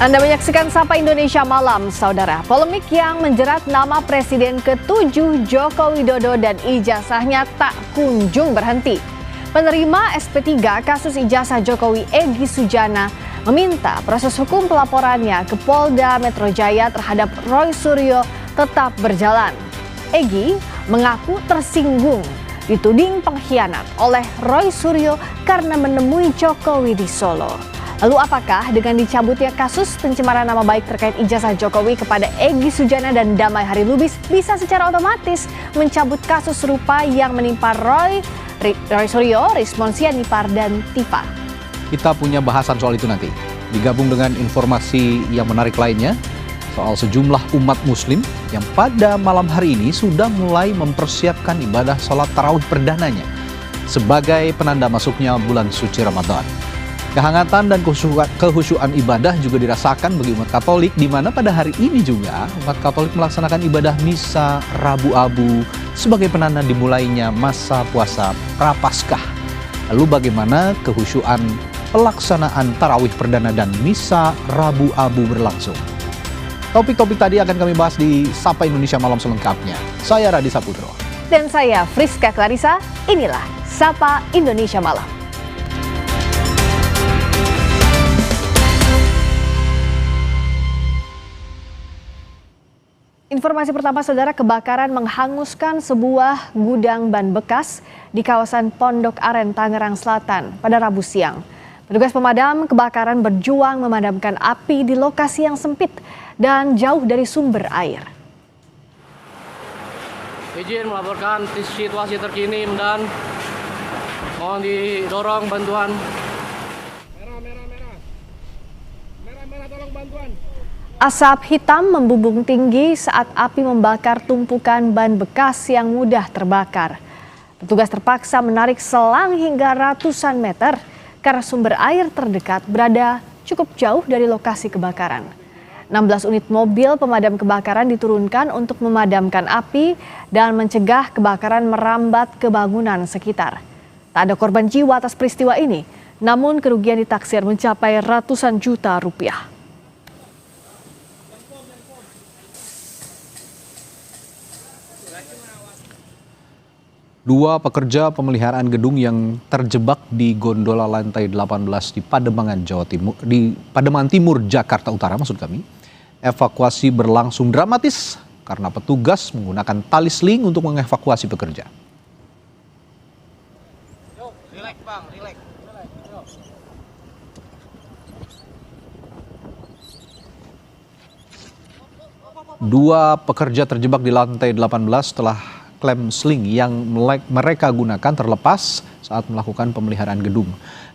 Anda menyaksikan Sapa Indonesia Malam, Saudara. Polemik yang menjerat nama Presiden ke-7 Joko Widodo dan ijazahnya tak kunjung berhenti. Penerima SP3 kasus ijazah Jokowi Egy Sujana meminta proses hukum pelaporannya ke Polda Metro Jaya terhadap Roy Suryo tetap berjalan. Egy mengaku tersinggung dituding pengkhianat oleh Roy Suryo karena menemui Jokowi di Solo. Lalu apakah dengan dicabutnya kasus pencemaran nama baik terkait ijazah Jokowi kepada Egy Sujana dan Damai Hari Lubis bisa secara otomatis mencabut kasus serupa yang menimpa Roy Suryo, Rizmon Sianipar, dan Tifa? Kita punya bahasan soal itu nanti. Digabung dengan informasi yang menarik lainnya soal sejumlah umat muslim yang pada malam hari ini sudah mulai mempersiapkan ibadah sholat tarawih perdananya sebagai penanda masuknya bulan suci Ramadan. Kehangatan dan kehusyuan ibadah juga dirasakan bagi umat Katolik, di mana pada hari ini juga umat Katolik melaksanakan ibadah misa Rabu Abu sebagai penanda dimulainya masa puasa Prapaskah. Lalu bagaimana kehusyuan pelaksanaan tarawih perdana dan misa Rabu Abu berlangsung? Topik-topik tadi akan kami bahas di Sapa Indonesia Malam selengkapnya. Saya Radi Saputro. Dan saya Friska Clarissa, inilah Sapa Indonesia Malam. Informasi pertama, Saudara, kebakaran menghanguskan sebuah gudang ban bekas di kawasan Pondok Aren, Tangerang Selatan pada Rabu siang. Petugas pemadam kebakaran berjuang memadamkan api di lokasi yang sempit dan jauh dari sumber air. Izin melaporkan situasi terkini dan mohon didorong bantuan. Merah, tolong bantuan. Asap hitam membumbung tinggi saat api membakar tumpukan ban bekas yang mudah terbakar. Petugas terpaksa menarik selang hingga ratusan meter karena sumber air terdekat berada cukup jauh dari lokasi kebakaran. 16 unit mobil pemadam kebakaran diturunkan untuk memadamkan api dan mencegah kebakaran merambat ke bangunan sekitar. Tak ada korban jiwa atas peristiwa ini, namun kerugian ditaksir mencapai ratusan juta rupiah. Dua pekerja pemeliharaan gedung yang terjebak di gondola lantai 18 di Pademangan, Pademangan Timur, Jakarta Utara maksud kami, evakuasi berlangsung dramatis karena petugas menggunakan tali seling untuk mengevakuasi pekerja. Dua pekerja terjebak di lantai 18 setelah klem sling yang mereka gunakan terlepas saat melakukan pemeliharaan gedung.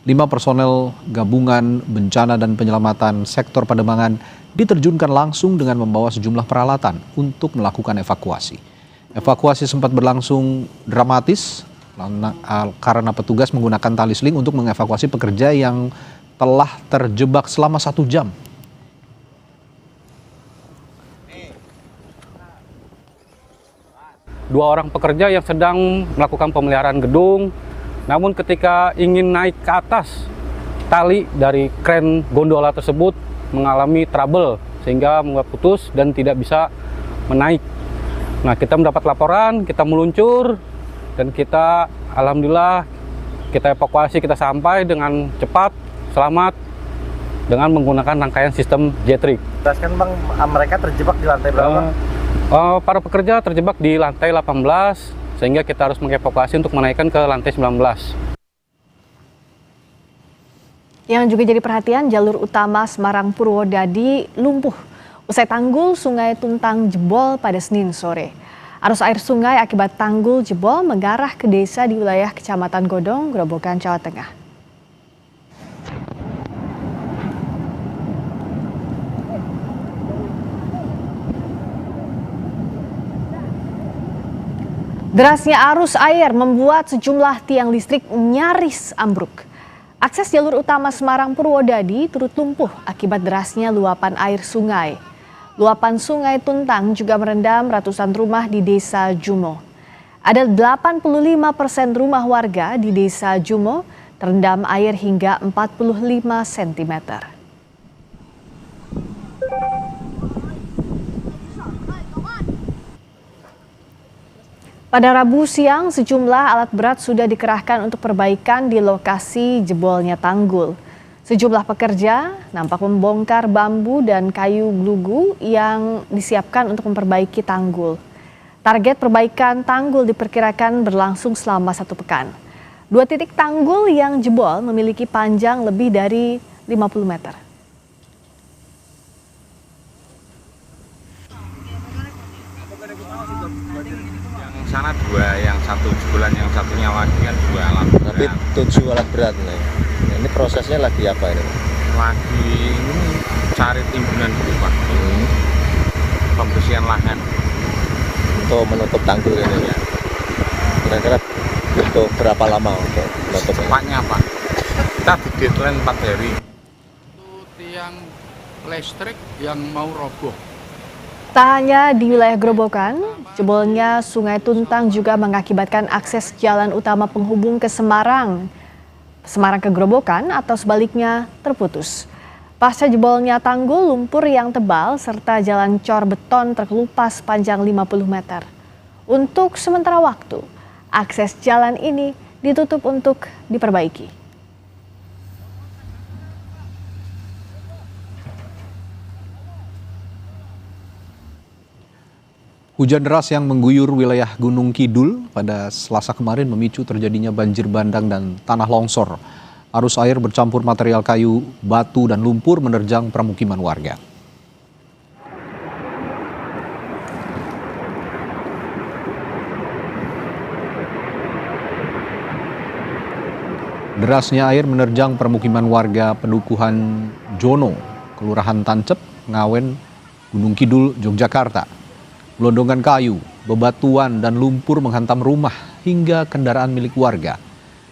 5 personel gabungan bencana dan penyelamatan sektor Pademangan diterjunkan langsung dengan membawa sejumlah peralatan untuk melakukan evakuasi. Evakuasi sempat berlangsung dramatis karena petugas menggunakan tali seling untuk mengevakuasi pekerja yang telah terjebak selama 1 jam. Dua orang pekerja yang sedang melakukan pemeliharaan gedung, namun ketika ingin naik ke atas, tali dari kren gondola tersebut mengalami trouble sehingga membuat putus dan tidak bisa menaik. Nah, kita mendapat laporan, kita meluncur dan kita alhamdulillah kita evakuasi, kita sampai dengan cepat, selamat dengan menggunakan rangkaian sistem jetrig. Jelaskan Bang, mereka terjebak di lantai berapa? Para pekerja terjebak di lantai 18 sehingga kita harus mengevakuasi untuk menaikkan ke lantai 19. Yang juga jadi perhatian, jalur utama Semarang Purwodadi lumpuh usai tanggul Sungai Tuntang jebol pada Senin sore. Arus air sungai akibat tanggul jebol mengarah ke desa di wilayah Kecamatan Godong, Grobogan, Jawa Tengah. Derasnya arus air membuat sejumlah tiang listrik nyaris ambruk. Akses jalur utama Semarang Purwodadi turut lumpuh akibat derasnya luapan air sungai. Luapan Sungai Tuntang juga merendam ratusan rumah di Desa Jumo. Ada 85% rumah warga di Desa Jumo terendam air hingga 45 cm. Pada Rabu siang, sejumlah alat berat sudah dikerahkan untuk perbaikan di lokasi jebolnya tanggul. Sejumlah pekerja nampak membongkar bambu dan kayu glugu yang disiapkan untuk memperbaiki tanggul. Target perbaikan tanggul diperkirakan berlangsung selama 1 pekan. 2 titik tanggul yang jebol memiliki panjang lebih dari 50 meter. Yang sana 2, yang satu jebolan, yang satunya lagi kan 2 alat berat. Tapi 7 alat berat nih. Ini prosesnya lagi apa ini? Lagi ini cari timbunan dulu Pak. Pembersihan lahan. Untuk menutup tanggul ini ya. Kira-kira butuh berapa lama untuk menutup ini? Cepatnya Pak. Kita di deadline 4 hari. Itu tiang listrik yang mau roboh. Tak hanya di wilayah Grobogan, jebolnya Sungai Tuntang juga mengakibatkan akses jalan utama penghubung ke Semarang ke Grobogan atau sebaliknya terputus. Pasca jebolnya tanggul, lumpur yang tebal serta jalan cor beton terkelupas panjang 50 meter. Untuk sementara waktu, akses jalan ini ditutup untuk diperbaiki. Hujan deras yang mengguyur wilayah Gunung Kidul pada Selasa kemarin memicu terjadinya banjir bandang dan tanah longsor. Arus air bercampur material kayu, batu, dan lumpur menerjang permukiman warga. Derasnya air menerjang permukiman warga Pendukuhan Jono, Kelurahan Tancep, Ngawen, Gunung Kidul, Yogyakarta. Gelondongan kayu, bebatuan, dan lumpur menghantam rumah hingga kendaraan milik warga.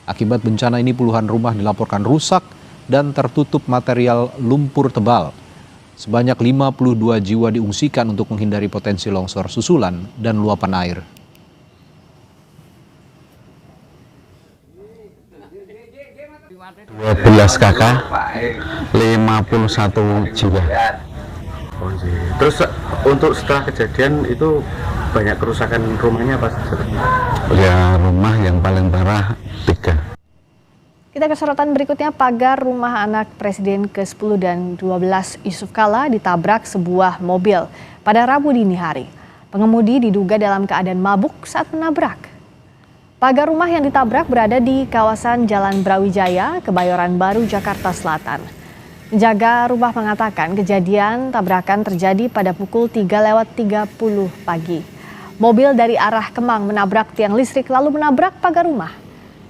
Akibat bencana ini puluhan rumah dilaporkan rusak dan tertutup material lumpur tebal. Sebanyak 52 jiwa diungsikan untuk menghindari potensi longsor susulan dan luapan air. Belas kakak, 51 jiwa. Terus untuk setelah kejadian itu banyak kerusakan rumahnya apa? Ya rumah yang paling parah 3. Kita ke sorotan berikutnya, pagar rumah anak Presiden ke-10 dan 12 Yusuf Kala ditabrak sebuah mobil pada Rabu dini hari. Pengemudi diduga dalam keadaan mabuk saat menabrak. Pagar rumah yang ditabrak berada di kawasan Jalan Brawijaya, Kebayoran Baru, Jakarta Selatan. Penjaga rumah mengatakan kejadian tabrakan terjadi pada pukul 3:30 pagi. Mobil dari arah Kemang menabrak tiang listrik lalu menabrak pagar rumah.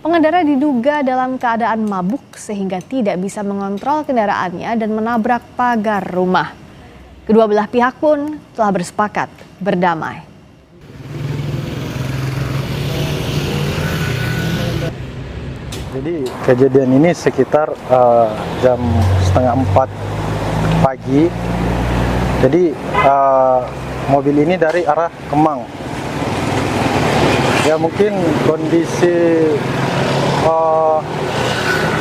Pengendara diduga dalam keadaan mabuk sehingga tidak bisa mengontrol kendaraannya dan menabrak pagar rumah. Kedua belah pihak pun telah bersepakat berdamai. Jadi kejadian ini sekitar jam 3:30 pagi. Jadi mobil ini dari arah Kemang. Ya mungkin kondisi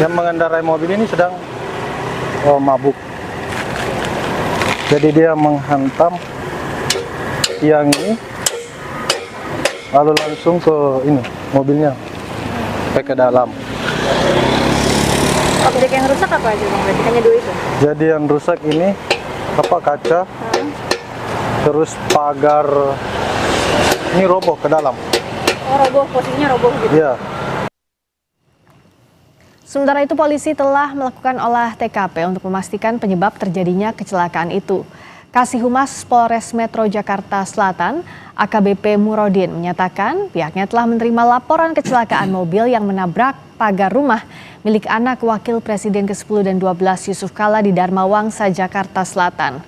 yang mengendarai mobil ini sedang mabuk. Jadi dia menghantam tiang ini, lalu langsung ke ini mobilnya, sampai ke dalam. Objek yang rusak apa aja Bang? Berarti hanya 2 itu? Jadi yang rusak ini kaca, terus pagar ini roboh ke dalam. Oh roboh, posisinya roboh gitu? Iya. Sementara itu polisi telah melakukan olah TKP untuk memastikan penyebab terjadinya kecelakaan itu. Kasih Humas Polres Metro Jakarta Selatan, AKBP Murodin menyatakan pihaknya telah menerima laporan kecelakaan mobil yang menabrak pagar rumah milik anak Wakil Presiden ke-10 dan 12 Yusuf Kala di Dharma Wangsa, Jakarta Selatan.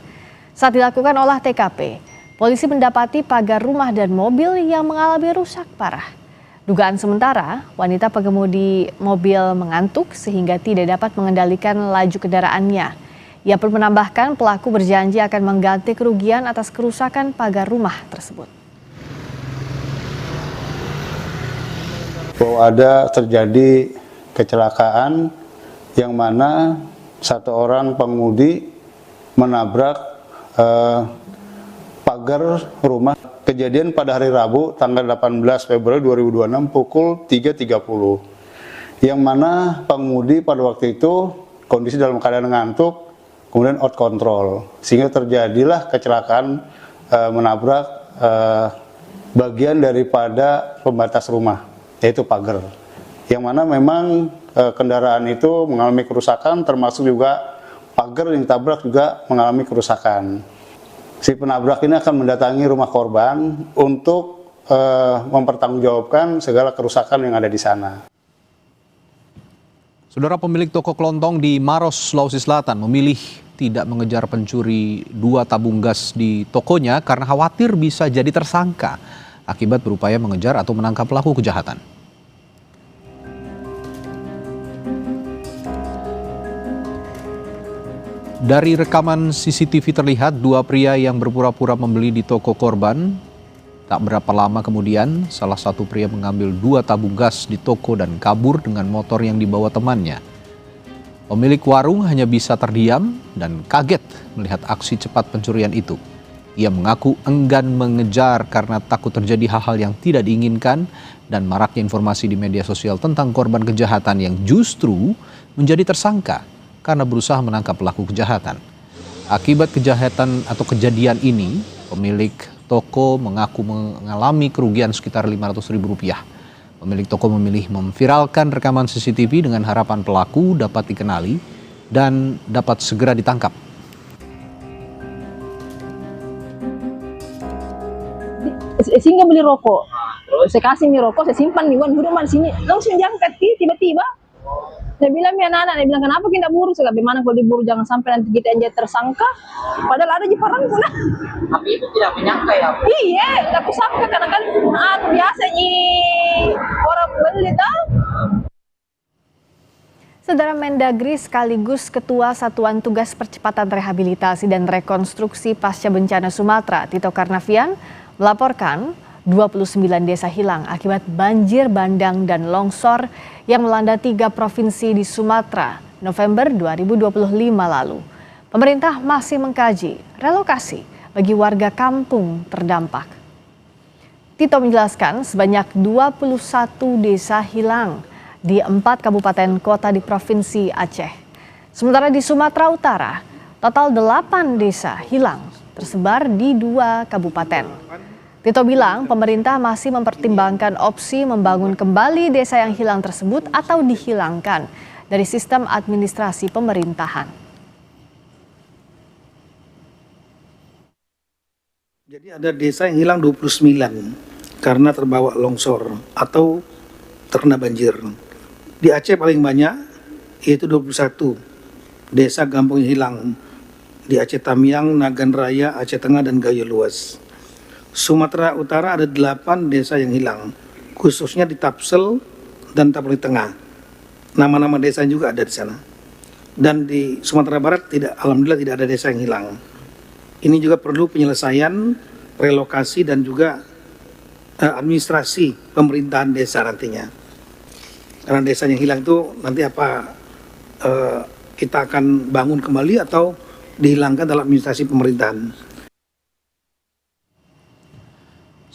Saat dilakukan olah TKP, polisi mendapati pagar rumah dan mobil yang mengalami rusak parah. Dugaan sementara, wanita pengemudi mobil mengantuk sehingga tidak dapat mengendalikan laju kendaraannya. Ia pun menambahkan pelaku berjanji akan mengganti kerugian atas kerusakan pagar rumah tersebut. Bahwa ada terjadi kecelakaan yang mana satu orang pengemudi menabrak pagar pagar rumah. Kejadian pada hari Rabu tanggal 18 Februari 2026 pukul 3.30. Yang mana pengemudi pada waktu itu kondisi dalam keadaan ngantuk, kemudian out control. Sehingga terjadilah kecelakaan menabrak bagian daripada pembatas rumah, yaitu pagar. Yang mana memang kendaraan itu mengalami kerusakan, termasuk juga pagar yang ditabrak juga mengalami kerusakan. Si penabrak ini akan mendatangi rumah korban untuk mempertanggungjawabkan segala kerusakan yang ada di sana. Saudara, pemilik toko kelontong di Maros, Sulawesi Selatan memilih tidak mengejar pencuri 2 tabung gas di tokonya karena khawatir bisa jadi tersangka akibat berupaya mengejar atau menangkap pelaku kejahatan. Dari rekaman CCTV terlihat 2 pria yang berpura-pura membeli di toko korban. Tak berapa lama kemudian, salah satu pria mengambil 2 tabung gas di toko dan kabur dengan motor yang dibawa temannya. Pemilik warung hanya bisa terdiam dan kaget melihat aksi cepat pencurian itu. Ia mengaku enggan mengejar karena takut terjadi hal-hal yang tidak diinginkan dan maraknya informasi di media sosial tentang korban kejahatan yang justru menjadi tersangka karena berusaha menangkap pelaku kejahatan. Akibat kejahatan atau kejadian ini, pemilik toko mengaku mengalami kerugian sekitar Rp500.000. Pemilik toko memilih memviralkan rekaman CCTV dengan harapan pelaku dapat dikenali dan dapat segera ditangkap. Sehingga beli rokok, saya kasih mi rokok, saya simpan di duduk di sini, langsung diangkat tiba-tiba. Saya bilang ya anak-anak, dia bilang kenapa kita buru? Saya bilang bagaimana kalau diburu jangan sampai nanti kita yang tersangka. Padahal ada di perang pun. Tapi itu tidak menyangka ya? Iya, aku sangka karena kan biasanya orang beli tahu. Saudara Mendagri sekaligus Ketua Satuan Tugas Percepatan Rehabilitasi dan Rekonstruksi Pasca Bencana Sumatera, Tito Karnavian, melaporkan 29 desa hilang akibat banjir bandang dan longsor yang melanda 3 provinsi di Sumatera November 2025 lalu. Pemerintah masih mengkaji relokasi bagi warga kampung terdampak. Tito menjelaskan sebanyak 21 desa hilang di 4 kabupaten kota di Provinsi Aceh. Sementara di Sumatera Utara, total 8 desa hilang tersebar di 2 kabupaten. Tito bilang pemerintah masih mempertimbangkan opsi membangun kembali desa yang hilang tersebut atau dihilangkan dari sistem administrasi pemerintahan. Jadi ada desa yang hilang 29 karena terbawa longsor atau terkena banjir. Di Aceh paling banyak yaitu 21 desa kampung yang hilang di Aceh Tamiang, Nagan Raya, Aceh Tengah dan Gayo Luas. Sumatera Utara ada 8 desa yang hilang, khususnya di Tapsel dan Tapeli Tengah. Nama-nama desa juga ada di sana. Dan di Sumatera Barat alhamdulillah tidak ada desa yang hilang. Ini juga perlu penyelesaian, relokasi dan juga administrasi pemerintahan desa nantinya. Karena desa yang hilang itu nanti kita akan bangun kembali atau dihilangkan dalam administrasi pemerintahan.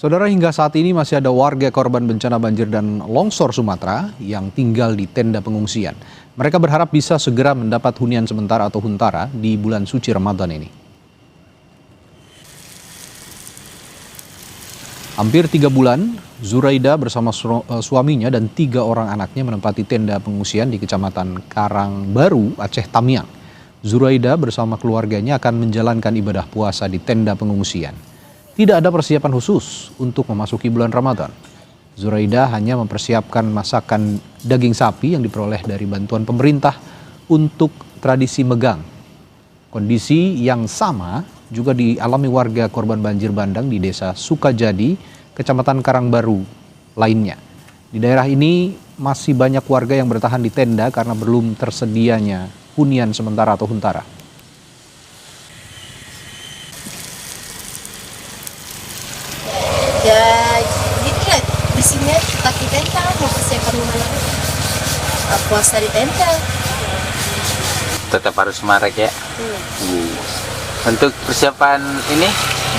Saudara, hingga saat ini masih ada warga korban bencana banjir dan longsor Sumatera yang tinggal di tenda pengungsian. Mereka berharap bisa segera mendapat hunian sementara atau huntara di bulan suci Ramadan ini. Hampir 3 bulan, Zuraida bersama suaminya dan 3 orang anaknya menempati tenda pengungsian di Kecamatan Karangbaru, Aceh Tamiang. Zuraida bersama keluarganya akan menjalankan ibadah puasa di tenda pengungsian. Tidak ada persiapan khusus untuk memasuki bulan Ramadan. Zuraida hanya mempersiapkan masakan daging sapi yang diperoleh dari bantuan pemerintah untuk tradisi megang. Kondisi yang sama juga dialami warga korban banjir bandang di Desa Sukajadi, Kecamatan Karangbaru lainnya. Di daerah ini masih banyak warga yang bertahan di tenda karena belum tersedianya hunian sementara atau huntara. Ya gitu lah, di sini kita di tenda mau persiapan puasa di tenda. Tetap harus marak ya. Untuk persiapan ini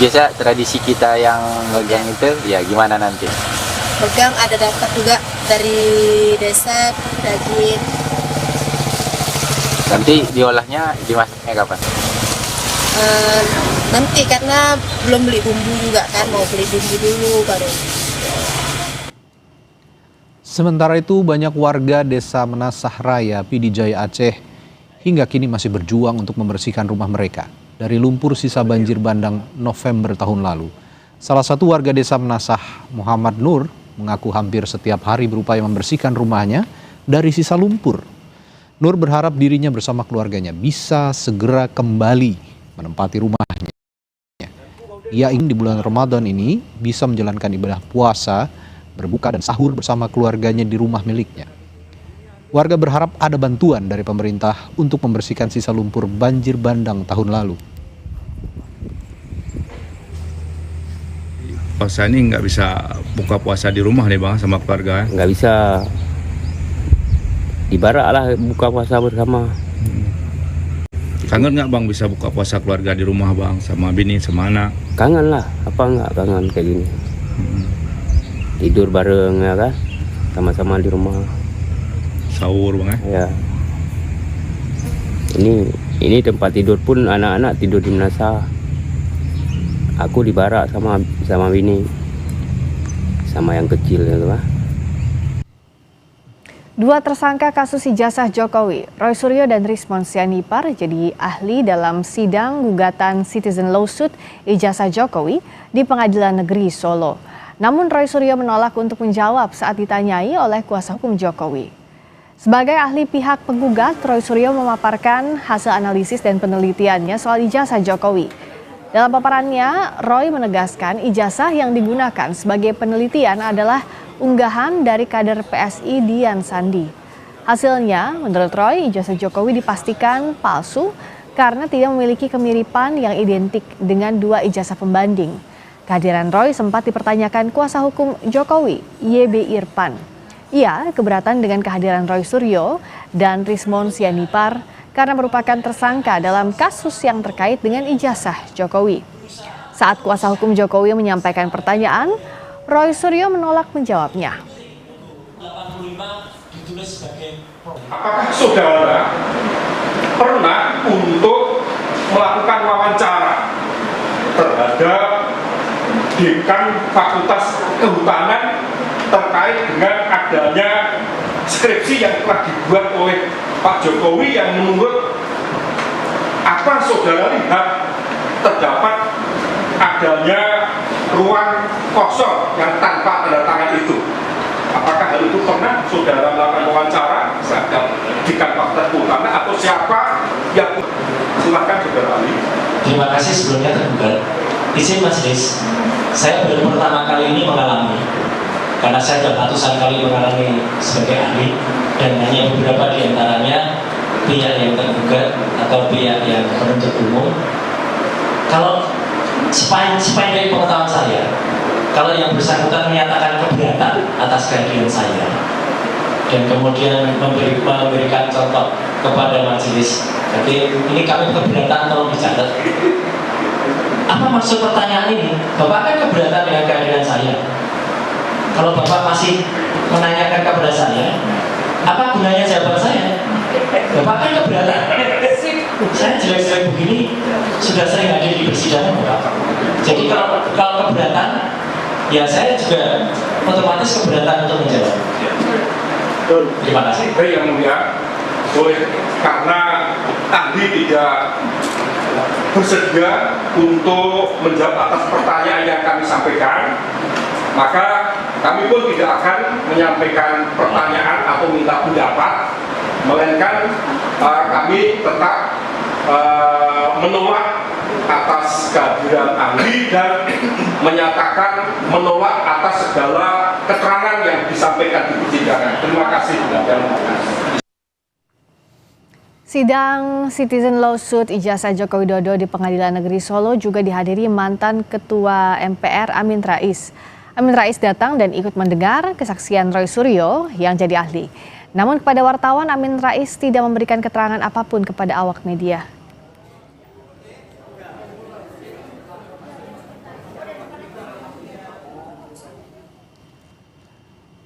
Biasa tradisi kita yang megang itu ya gimana nanti? Pegang ada dapat juga dari desa daging. Nanti diolahnya dimasaknya kapan? Nanti karena belum beli bumbu juga kan, mau beli bumbu dulu baru. Sementara itu banyak warga desa Menasah Raya, Pidijaya Aceh hingga kini masih berjuang untuk membersihkan rumah mereka dari lumpur sisa banjir bandang November tahun lalu. Salah satu warga desa Menasah, Muhammad Nur, mengaku hampir setiap hari berupaya membersihkan rumahnya dari sisa lumpur. Nur berharap dirinya bersama keluarganya bisa segera kembali menempati rumahnya. Ia ingin di bulan Ramadan ini bisa menjalankan ibadah puasa, berbuka dan sahur bersama keluarganya di rumah miliknya. Warga berharap ada bantuan dari pemerintah untuk membersihkan sisa lumpur banjir bandang tahun lalu. Puasa ini nggak bisa buka puasa di rumah nih Bang sama keluarga? Nggak bisa. Di barak lah buka puasa bersama. Kangen nggak Bang bisa buka puasa keluarga di rumah Bang sama bini sama anak? Kangen lah, apa nggak kangen kayak gini. Tidur bareng ya kan, sama-sama di rumah. Sahur Bang ya. Ini tempat tidur pun anak-anak tidur di Menasah. Aku di barak sama bini, sama yang kecil ya kan. Dua tersangka kasus ijazah Jokowi, Roy Suryo dan Rismon Sianipar, jadi ahli dalam sidang gugatan citizen lawsuit ijazah Jokowi di Pengadilan Negeri Solo. Namun Roy Suryo menolak untuk menjawab saat ditanyai oleh kuasa hukum Jokowi. Sebagai ahli pihak penggugat, Roy Suryo memaparkan hasil analisis dan penelitiannya soal ijazah Jokowi. Dalam paparannya, Roy menegaskan ijazah yang digunakan sebagai penelitian adalah unggahan dari kader PSI Dian Sandi. Hasilnya, menurut Roy, ijazah Jokowi dipastikan palsu karena tidak memiliki kemiripan yang identik dengan dua ijazah pembanding. Kehadiran Roy sempat dipertanyakan kuasa hukum Jokowi, YB Irfan. Ia keberatan dengan kehadiran Roy Suryo dan Rismon Sianipar karena merupakan tersangka dalam kasus yang terkait dengan ijazah Jokowi. Saat kuasa hukum Jokowi menyampaikan pertanyaan, Roy Suryo menolak menjawabnya. Apakah saudara pernah untuk melakukan wawancara terhadap dekan Fakultas Kehutanan terkait dengan adanya skripsi yang telah dibuat oleh Pak Jokowi yang menurut apa saudara lihat terdapat adanya ruang kosong yang tanpa tanda tangan itu? Apakah hal itu pernah saudara melakukan wawancara terhadap dekan Fakultas Kehutanan atau siapa yang silakan saudara ahli? Terima kasih sebelumnya tergugat. Izin majelis, saya baru pertama kali ini mengalami, karena saya sudah ratusan kali mengalami sebagai ahli, dan hanya beberapa di antaranya pihak yang tergugat atau pihak yang penuntut umum. Kalau sepanjang pengetahuan saya, kalau yang bersangkutan menyatakan keberatan atas kehadiran saya dan kemudian memberikan contoh kepada majelis, jadi ini kami keberatan, tolong dicatat. Apa maksud pertanyaan ini? Bapak kan keberatan dengan kehadiran saya. Kalau Bapak masih menanyakan kepada saya, apa gunanya jawaban saya? Bapak kan keberatan. Saya jelek-jelek begini sudah sering hadir di persidangan Bapak. Jadi kalau keberatan, ya saya juga otomatis keberatan untuk menjawab. Terima kasih. Baik yang mulia, karena ahli tidak bersedia untuk menjawab atas pertanyaan yang kami sampaikan, maka kami pun tidak akan menyampaikan pertanyaan atau minta pendapat, melainkan kami tetap menolak atas kehadiran ahli dan menyatakan menolak atas segala keterangan yang disampaikan di persidangan. Terima kasih. Sidang citizen lawsuit ijazah Joko Widodo di Pengadilan Negeri Solo juga dihadiri mantan Ketua MPR Amin Rais. Amin Rais datang dan ikut mendengar kesaksian Roy Suryo yang jadi ahli. Namun kepada wartawan, Amin Rais tidak memberikan keterangan apapun kepada awak media.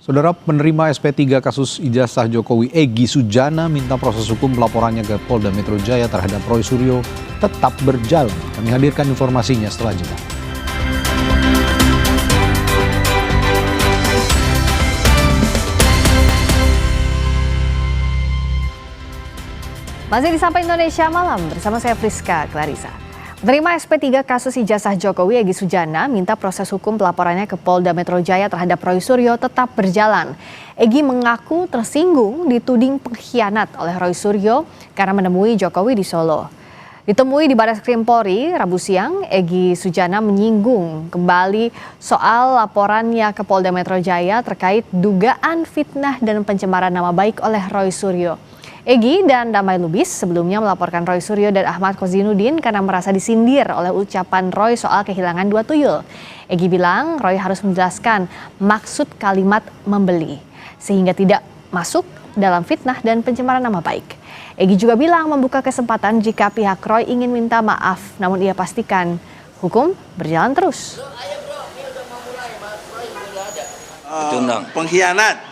Saudara, penerima SP3 kasus ijazah Jokowi Egy Sujana minta proses hukum pelaporannya ke Polda Metro Jaya terhadap Roy Suryo tetap berjalan. Kami hadirkan informasinya setelah jeda. Masih di Sapa Indonesia Malam bersama saya Friska Clarissa. Penerima SP3 kasus ijazah Jokowi Egy Sujana minta proses hukum pelaporannya ke Polda Metro Jaya terhadap Roy Suryo tetap berjalan. Egy mengaku tersinggung dituding pengkhianat oleh Roy Suryo karena menemui Jokowi di Solo. Ditemui di Barreskrim Polri Rabu siang, Egy Sujana menyinggung kembali soal laporannya ke Polda Metro Jaya terkait dugaan fitnah dan pencemaran nama baik oleh Roy Suryo. Egy dan Damai Lubis sebelumnya melaporkan Roy Suryo dan Ahmad Kozinudin karena merasa disindir oleh ucapan Roy soal kehilangan 2 tuyul. Egy bilang Roy harus menjelaskan maksud kalimat membeli, sehingga tidak masuk dalam fitnah dan pencemaran nama baik. Egy juga bilang membuka kesempatan jika pihak Roy ingin minta maaf, namun ia pastikan hukum berjalan terus. Pengkhianat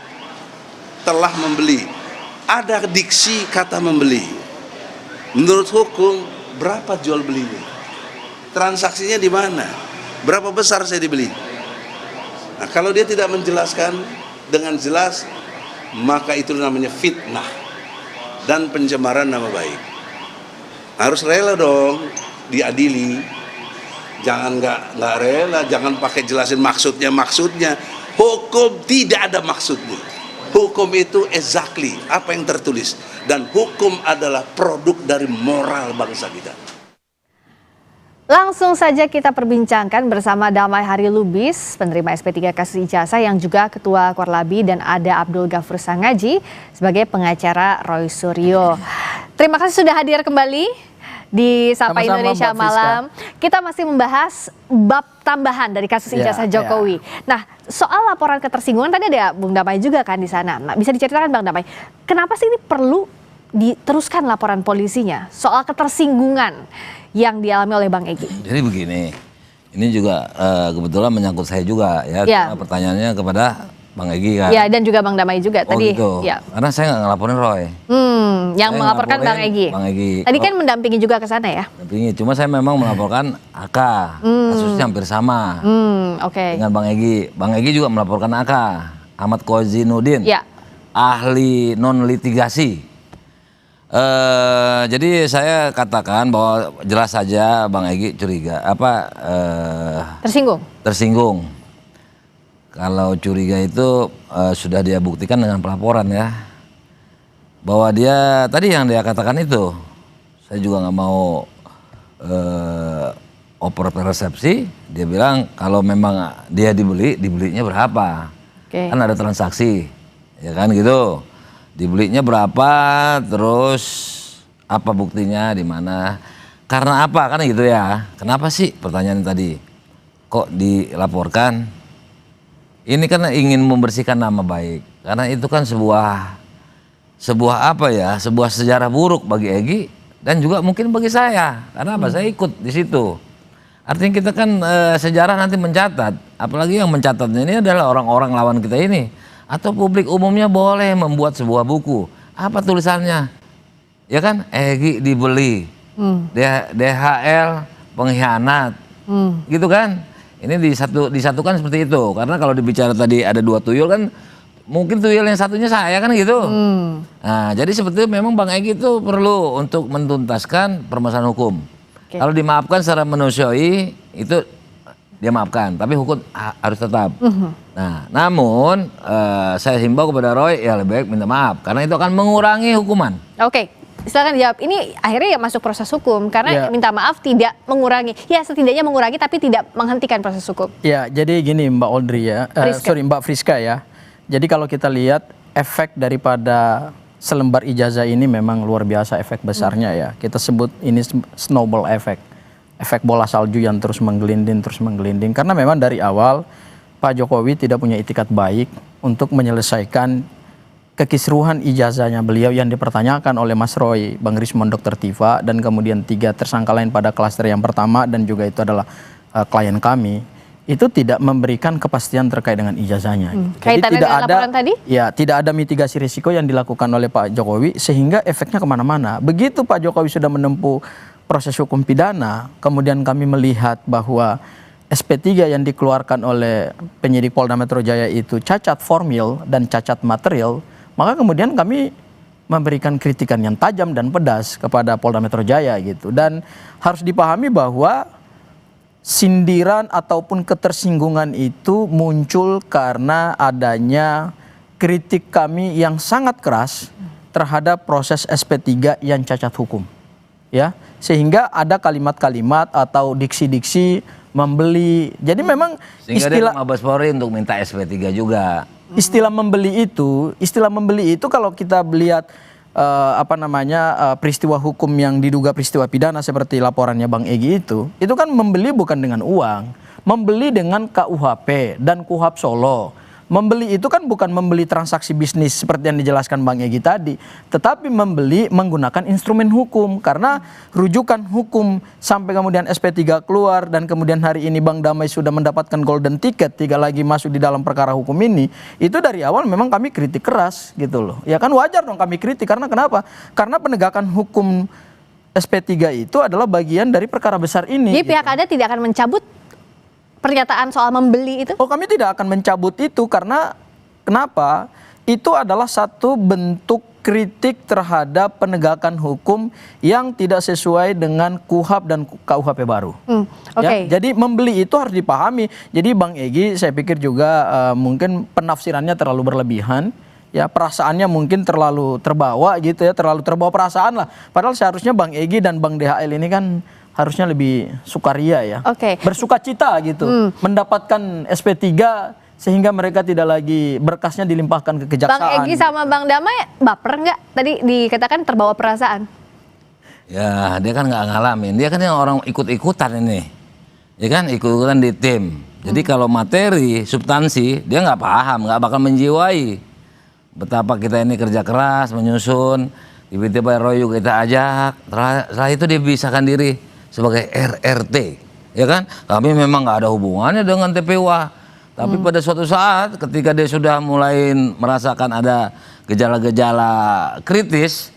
telah membeli. Ada diksi kata membeli. Menurut hukum, berapa jual belinya? Transaksinya di mana? Berapa besar saya dibeli? Nah, kalau dia tidak menjelaskan dengan jelas, maka itu namanya fitnah dan pencemaran nama baik. Harus rela dong diadili. Jangan nggak rela, jangan pakai jelasin maksudnya. Hukum tidak ada maksudnya. Hukum itu exactly apa yang tertulis, dan hukum adalah produk dari moral bangsa kita. Langsung saja kita perbincangkan bersama Damai Hari Lubis, penerima SP3 kasus ijazah yang juga Ketua Korlabi, dan ada Abdul Ghafur Sangaji sebagai pengacara Roy Suryo. Terima kasih sudah hadir kembali di Sapa Sama-sama, Indonesia Mbak Malam. Kita masih membahas bab tambahan dari kasus ijazah Jokowi. Nah, soal laporan ketersinggungan tadi ada Bung Damai juga kan di sana. Nah, bisa diceritakan Bang Damai, kenapa sih ini perlu diteruskan laporan polisinya soal ketersinggungan yang dialami oleh Bang Egy? Jadi begini, ini juga kebetulan menyangkut saya juga ya. Ya. Pertanyaannya kepada Bang Egy kan. Ya, dan juga Bang Damai juga tadi. Gitu. Ya. Karena saya nggak ngelaporin Roy. Yang Saya melaporkan Bang Egy. Bang Egy. Tadi kan mendampingi juga ke sana ya? Mendampingi, cuma saya memang melaporkan AK. Kasusnya hampir sama. Oke. Dengan Bang Egy. Bang Egy juga melaporkan AK. Ahmad Kozinudin. Ya. Ahli non litigasi. Jadi saya katakan bahwa jelas saja Bang Egy curiga tersinggung. Kalau curiga itu sudah dia buktikan dengan pelaporan ya, bahwa dia tadi yang dia katakan itu, saya juga nggak mau oper persepsi. Dia bilang kalau memang dia dibelinya berapa, kan ada transaksi, ya kan gitu. Dibelinya berapa, terus apa buktinya, di mana, karena apa kan gitu ya. Kenapa sih pertanyaan tadi kok dilaporkan? Ini kan ingin membersihkan nama baik, karena itu kan sebuah sebuah sejarah buruk bagi Egy dan juga mungkin bagi saya. Karena apa? Saya ikut di situ. Artinya kita kan sejarah nanti mencatat, apalagi yang mencatatnya ini adalah orang-orang lawan kita ini, atau publik umumnya boleh membuat sebuah buku. Apa tulisannya? Ya kan, Egy dibeli, DHL pengkhianat, gitu kan? Ini disatukan seperti itu, karena kalau dibicara tadi ada 2 tuyul kan, mungkin tuyul yang satunya saya kan gitu. Nah, jadi seperti itu memang Bang Egy itu perlu untuk mentuntaskan permasalahan hukum. Kalau dimaafkan secara manusiawi itu dia maafkan, tapi hukum harus tetap. Nah, namun saya himbau kepada Roy ya lebih baik minta maaf, karena itu akan mengurangi hukuman. Oke. Silakan dijawab. Ini akhirnya ya masuk proses hukum karena minta maaf tidak mengurangi, ya setidaknya mengurangi tapi tidak menghentikan proses hukum. Ya, jadi gini Mbak Audrey ya, Mbak Friska ya. Jadi kalau kita lihat efek daripada selembar ijazah ini memang luar biasa efek besarnya ya. Kita sebut ini snowball effect, efek bola salju yang terus menggelinding. Karena memang dari awal Pak Jokowi tidak punya itikat baik untuk menyelesaikan kekisruhan ijazahnya beliau yang dipertanyakan oleh Mas Roy, Bang Rismon, Dr. Tifa, dan kemudian 3 tersangka lain pada klaster yang pertama dan juga itu adalah klien kami. itu tidak memberikan kepastian terkait dengan ijazahnya. Jadi Kaitannya tidak dengan ada, laporan tadi? ya tidak ada mitigasi risiko yang dilakukan oleh Pak Jokowi sehingga efeknya kemana-mana. Begitu Pak Jokowi sudah menempuh proses hukum pidana, kemudian kami melihat bahwa SP3 yang dikeluarkan oleh penyidik Polda Metro Jaya itu cacat formil dan cacat material, maka kemudian kami memberikan kritikan yang tajam dan pedas kepada Polda Metro Jaya gitu. Dan harus dipahami bahwa sindiran ataupun ketersinggungan itu muncul karena adanya kritik kami yang sangat keras terhadap proses SP3 yang cacat hukum. Ya, sehingga ada kalimat-kalimat atau diksi-diksi membeli. Jadi memang sehingga dia Mabes Polri untuk minta SP3 juga. Istilah membeli itu kalau kita lihat peristiwa hukum yang diduga peristiwa pidana seperti laporannya Bang Egy itu kan membeli bukan dengan uang, membeli dengan KUHP dan KUHP Solo. Membeli itu kan bukan membeli transaksi bisnis seperti yang dijelaskan Bang Egy tadi, tetapi membeli menggunakan instrumen hukum karena rujukan hukum sampai kemudian SP3 keluar dan kemudian hari ini Bang Damai sudah mendapatkan golden ticket, 3 lagi masuk di dalam perkara hukum ini. Itu dari awal memang kami kritik keras gitu loh. Ya kan wajar dong kami kritik karena kenapa? Karena penegakan hukum SP3 itu adalah bagian dari perkara besar ini. Jadi pihak Anda tidak akan mencabut pernyataan soal membeli itu? Oh, kami tidak akan mencabut itu karena kenapa? Itu adalah satu bentuk kritik terhadap penegakan hukum yang tidak sesuai dengan KUHP dan KUHP baru. Okay. Ya, jadi membeli itu harus dipahami. Jadi Bang Egy saya pikir juga mungkin penafsirannya terlalu berlebihan. Ya, perasaannya mungkin terlalu terbawa gitu ya, terlalu terbawa perasaan lah. Padahal seharusnya Bang Egy dan Bang DHL ini kan harusnya lebih sukaria ya, bersuka cita gitu, mendapatkan SP3 sehingga mereka tidak lagi berkasnya dilimpahkan ke kejaksaan. Bang Egy sama Bang Damai baper nggak? Tadi dikatakan terbawa perasaan. Ya dia kan nggak ngalamin, dia kan yang orang ikut-ikutan ini, ya kan ikut-ikutan di tim. Jadi kalau materi, substansi dia nggak paham, nggak bakal menjiwai betapa kita ini kerja keras menyusun, tiba-tiba Royu kita ajak, setelah itu dia bisahkan diri sebagai RRT, ya kan? Kami memang nggak ada hubungannya dengan TPWA, tapi pada suatu saat ketika dia sudah mulai merasakan ada gejala-gejala kritis,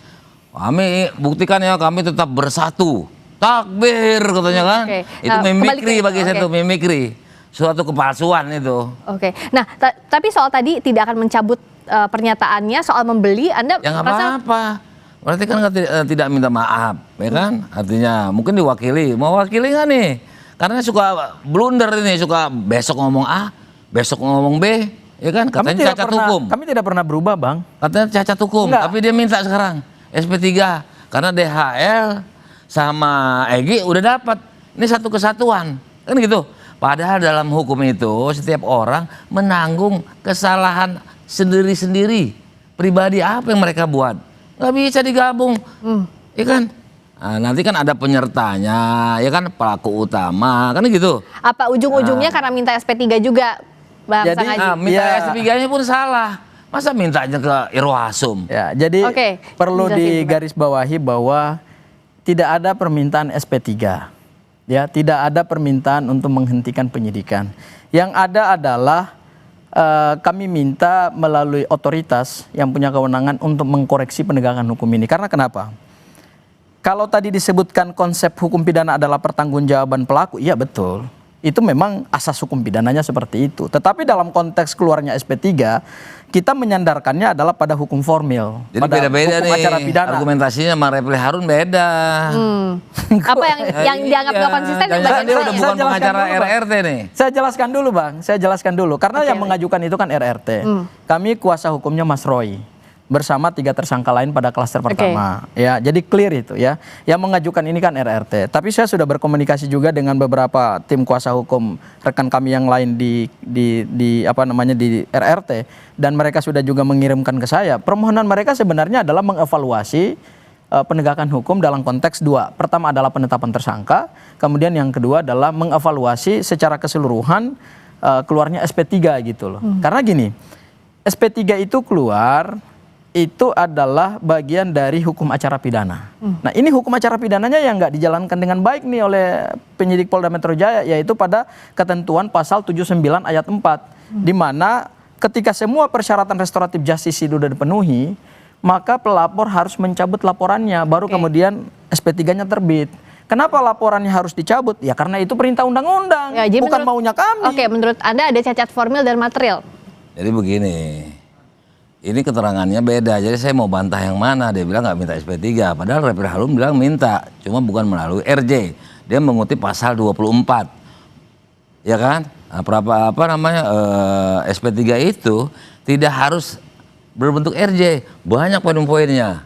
kami buktikan ya kami tetap bersatu, takbir katanya kan? Itu mimikri bagi saya itu mimikri, suatu kepalsuan itu. Nah tapi soal tadi tidak akan mencabut pernyataannya soal membeli, Anda ya nggak apa-apa. Berarti kan tidak minta maaf, ya kan? Artinya mungkin diwakili, mau wakili nggak nih? Karena suka blunder ini, suka besok ngomong A, besok ngomong B, ya kan? Katanya cacat hukum. Kami tidak pernah berubah, Bang. Katanya cacat hukum, tapi dia minta sekarang SP3 karena DHL sama Egy udah dapat. Ini satu kesatuan, kan gitu. Padahal dalam hukum itu setiap orang menanggung kesalahan sendiri-sendiri. Pribadi apa yang mereka buat? Nggak bisa digabung, ya kan? Nah, nanti kan ada penyertanya, ya kan pelaku utama, kan gitu. Apa ujung-ujungnya karena minta SP3 juga, Bang Sangaji? Minta SP3-nya pun salah, masa mintanya ke Irwasum? Ya, jadi perlu digarisbawahi bahwa tidak ada permintaan SP3, ya, tidak ada permintaan untuk menghentikan penyidikan. Yang ada adalah kami minta melalui otoritas yang punya kewenangan untuk mengkoreksi penegakan hukum ini. Karena kenapa? Kalau tadi disebutkan konsep hukum pidana adalah pertanggungjawaban pelaku, iya betul. Itu memang asas hukum pidananya seperti itu. Tetapi dalam konteks keluarnya SP3, kita menyandarkannya adalah pada hukum formil. Jadi beda-beda nih, acara pidana. Argumentasinya sama Refli Harun beda. Apa yang dianggap gak konsisten? Dia udah bukan pengacara RRT nih. Saya jelaskan dulu, Bang. Saya jelaskan dulu. Karena yang mengajukan itu kan RRT. Kami kuasa hukumnya Mas Roy bersama 3 tersangka lain pada klaster pertama. Ya, jadi clear itu ya. Yang mengajukan ini kan RRT. Tapi saya sudah berkomunikasi juga dengan beberapa tim kuasa hukum rekan kami yang lain di RRT, dan mereka sudah juga mengirimkan ke saya. Permohonan mereka sebenarnya adalah mengevaluasi penegakan hukum dalam konteks 2. Pertama adalah penetapan tersangka, kemudian yang kedua adalah mengevaluasi secara keseluruhan keluarnya SP3 gitu loh. Karena gini, SP3 itu keluar itu adalah bagian dari hukum acara pidana. Nah, ini hukum acara pidananya yang nggak dijalankan dengan baik nih oleh penyidik Polda Metro Jaya, yaitu pada ketentuan pasal 79 ayat 4, di mana ketika semua persyaratan restoratif justice itu sudah dipenuhi, maka pelapor harus mencabut laporannya, baru kemudian SP3-nya terbit. Kenapa laporannya harus dicabut? Ya karena itu perintah undang-undang, bukan maunya kami. Oke, menurut Anda ada cacat formil dan material? Jadi begini, ini keterangannya beda, jadi saya mau bantah yang mana, dia bilang nggak minta SP3, padahal Refli Harun bilang minta, cuma bukan melalui RJ, dia mengutip pasal 24, ya kan? Nah, SP3 itu tidak harus berbentuk RJ, banyak poin-poinnya.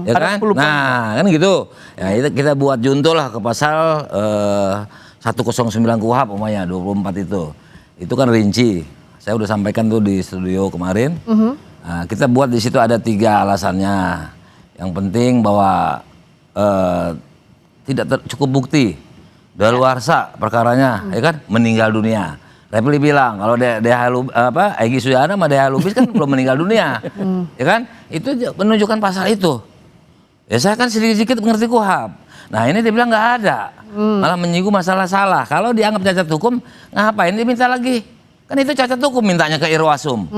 Ya kan? Nah, kan gitu. Ya, kita buat junto lah ke pasal 109 KUHP umpamanya 24 itu. Itu kan rinci. Saya udah sampaikan tuh di studio kemarin. Nah, kita buat di situ ada 3 alasannya. Yang penting bahwa tidak cukup bukti. Daluarsa perkaranya, ya kan? Meninggal dunia. Refli bilang kalau Egy Sujana sama Deha Lubis kan belum meninggal dunia, ya kan? Itu menunjukkan pasal itu. Ya saya kan sedikit-sedikit mengerti KUHP. Nah ini dia bilang nggak ada, malah menyinggung masalah salah. Kalau dianggap cacat hukum, ngapain dia minta lagi? Kan itu cacat hukum, mintanya ke Irwasum.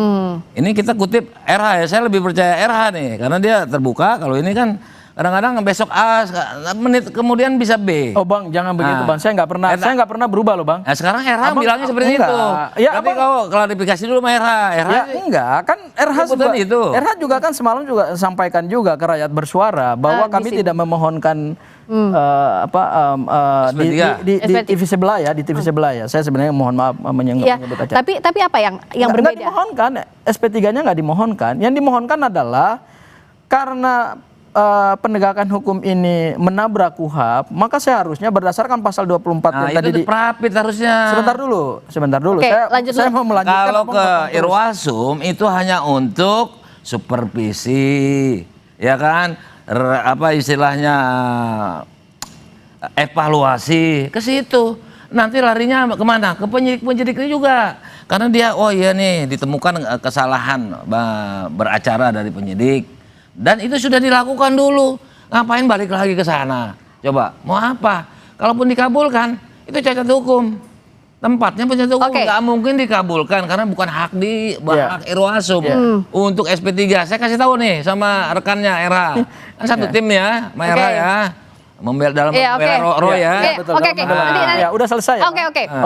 Ini kita kutip RH ya, saya lebih percaya RH nih, karena dia terbuka. Kalau ini kan kadang-kadang besok A, menit kemudian bisa B. Oh bang, jangan begitu bang. Saya nggak pernah berubah loh bang. Nah, sekarang RH bilangnya seperti itu. Ya, tapi kau klarifikasi dulu sama RH. Ya enggak, kan RH juga kan semalam juga sampaikan juga ke rakyat bersuara bahwa kami tidak memohonkan di TV sebelah ya, di TV sebelah ya. Saya sebenarnya mohon maaf menyebut acara. Tapi apa yang berbeda? Nggak dimohonkan, SP3-nya nggak dimohonkan. Yang dimohonkan adalah karena penegakan hukum ini menabrak KUHP, maka seharusnya berdasarkan pasal 24 yang tadi diperapit harusnya. Sebentar dulu. Oke, saya mau melanjutkan. Kalau ke Irwasum itu hanya untuk supervisi, ya kan? Istilahnya evaluasi ke situ. Nanti larinya kemana? Ke penyidik juga. Karena dia, oh iya nih ditemukan kesalahan beracara dari penyidik. Dan itu sudah dilakukan dulu. Ngapain balik lagi ke sana? Coba, mau apa? Kalaupun dikabulkan, itu cacat hukum. Tempatnya cacat hukum. Nggak mungkin dikabulkan karena bukan hak hak Irwasum. Untuk SP3, saya kasih tahu nih sama rekannya Era. Kan satu tim ya, sama Era ya. Membela Roy ya. Ya, udah selesai.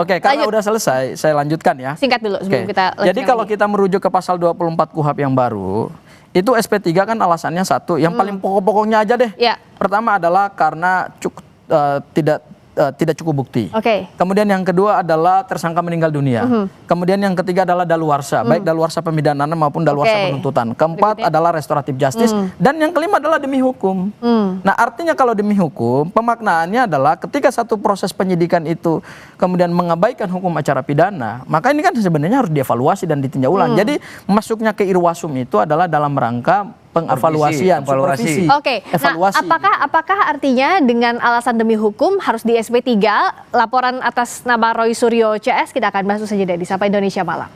Oke, kalau udah selesai, saya lanjutkan ya. Singkat dulu sebelum kita lanjutkan. Jadi kalau kita merujuk ke pasal 24 KUHP yang baru, itu SP3 kan alasannya satu, yang paling pokok-pokoknya aja deh. Pertama adalah karena tidak cukup bukti. Kemudian yang kedua adalah tersangka meninggal dunia. Kemudian yang ketiga adalah daluarsa, baik daluarsa pemidanaan maupun daluarsa penuntutan. Keempat adalah restoratif justice dan yang kelima adalah demi hukum. Nah, artinya kalau demi hukum, pemaknaannya adalah ketika satu proses penyidikan itu kemudian mengabaikan hukum acara pidana, maka ini kan sebenarnya harus dievaluasi dan ditinjau ulang. Jadi masuknya ke Irwasum itu adalah dalam rangka pengevaluasian, supervisi. Oke, nah apakah artinya dengan alasan demi hukum harus di SP3 laporan atas nama Roy Suryo CS? Kita akan bahas saja di Sapa Indonesia Malam.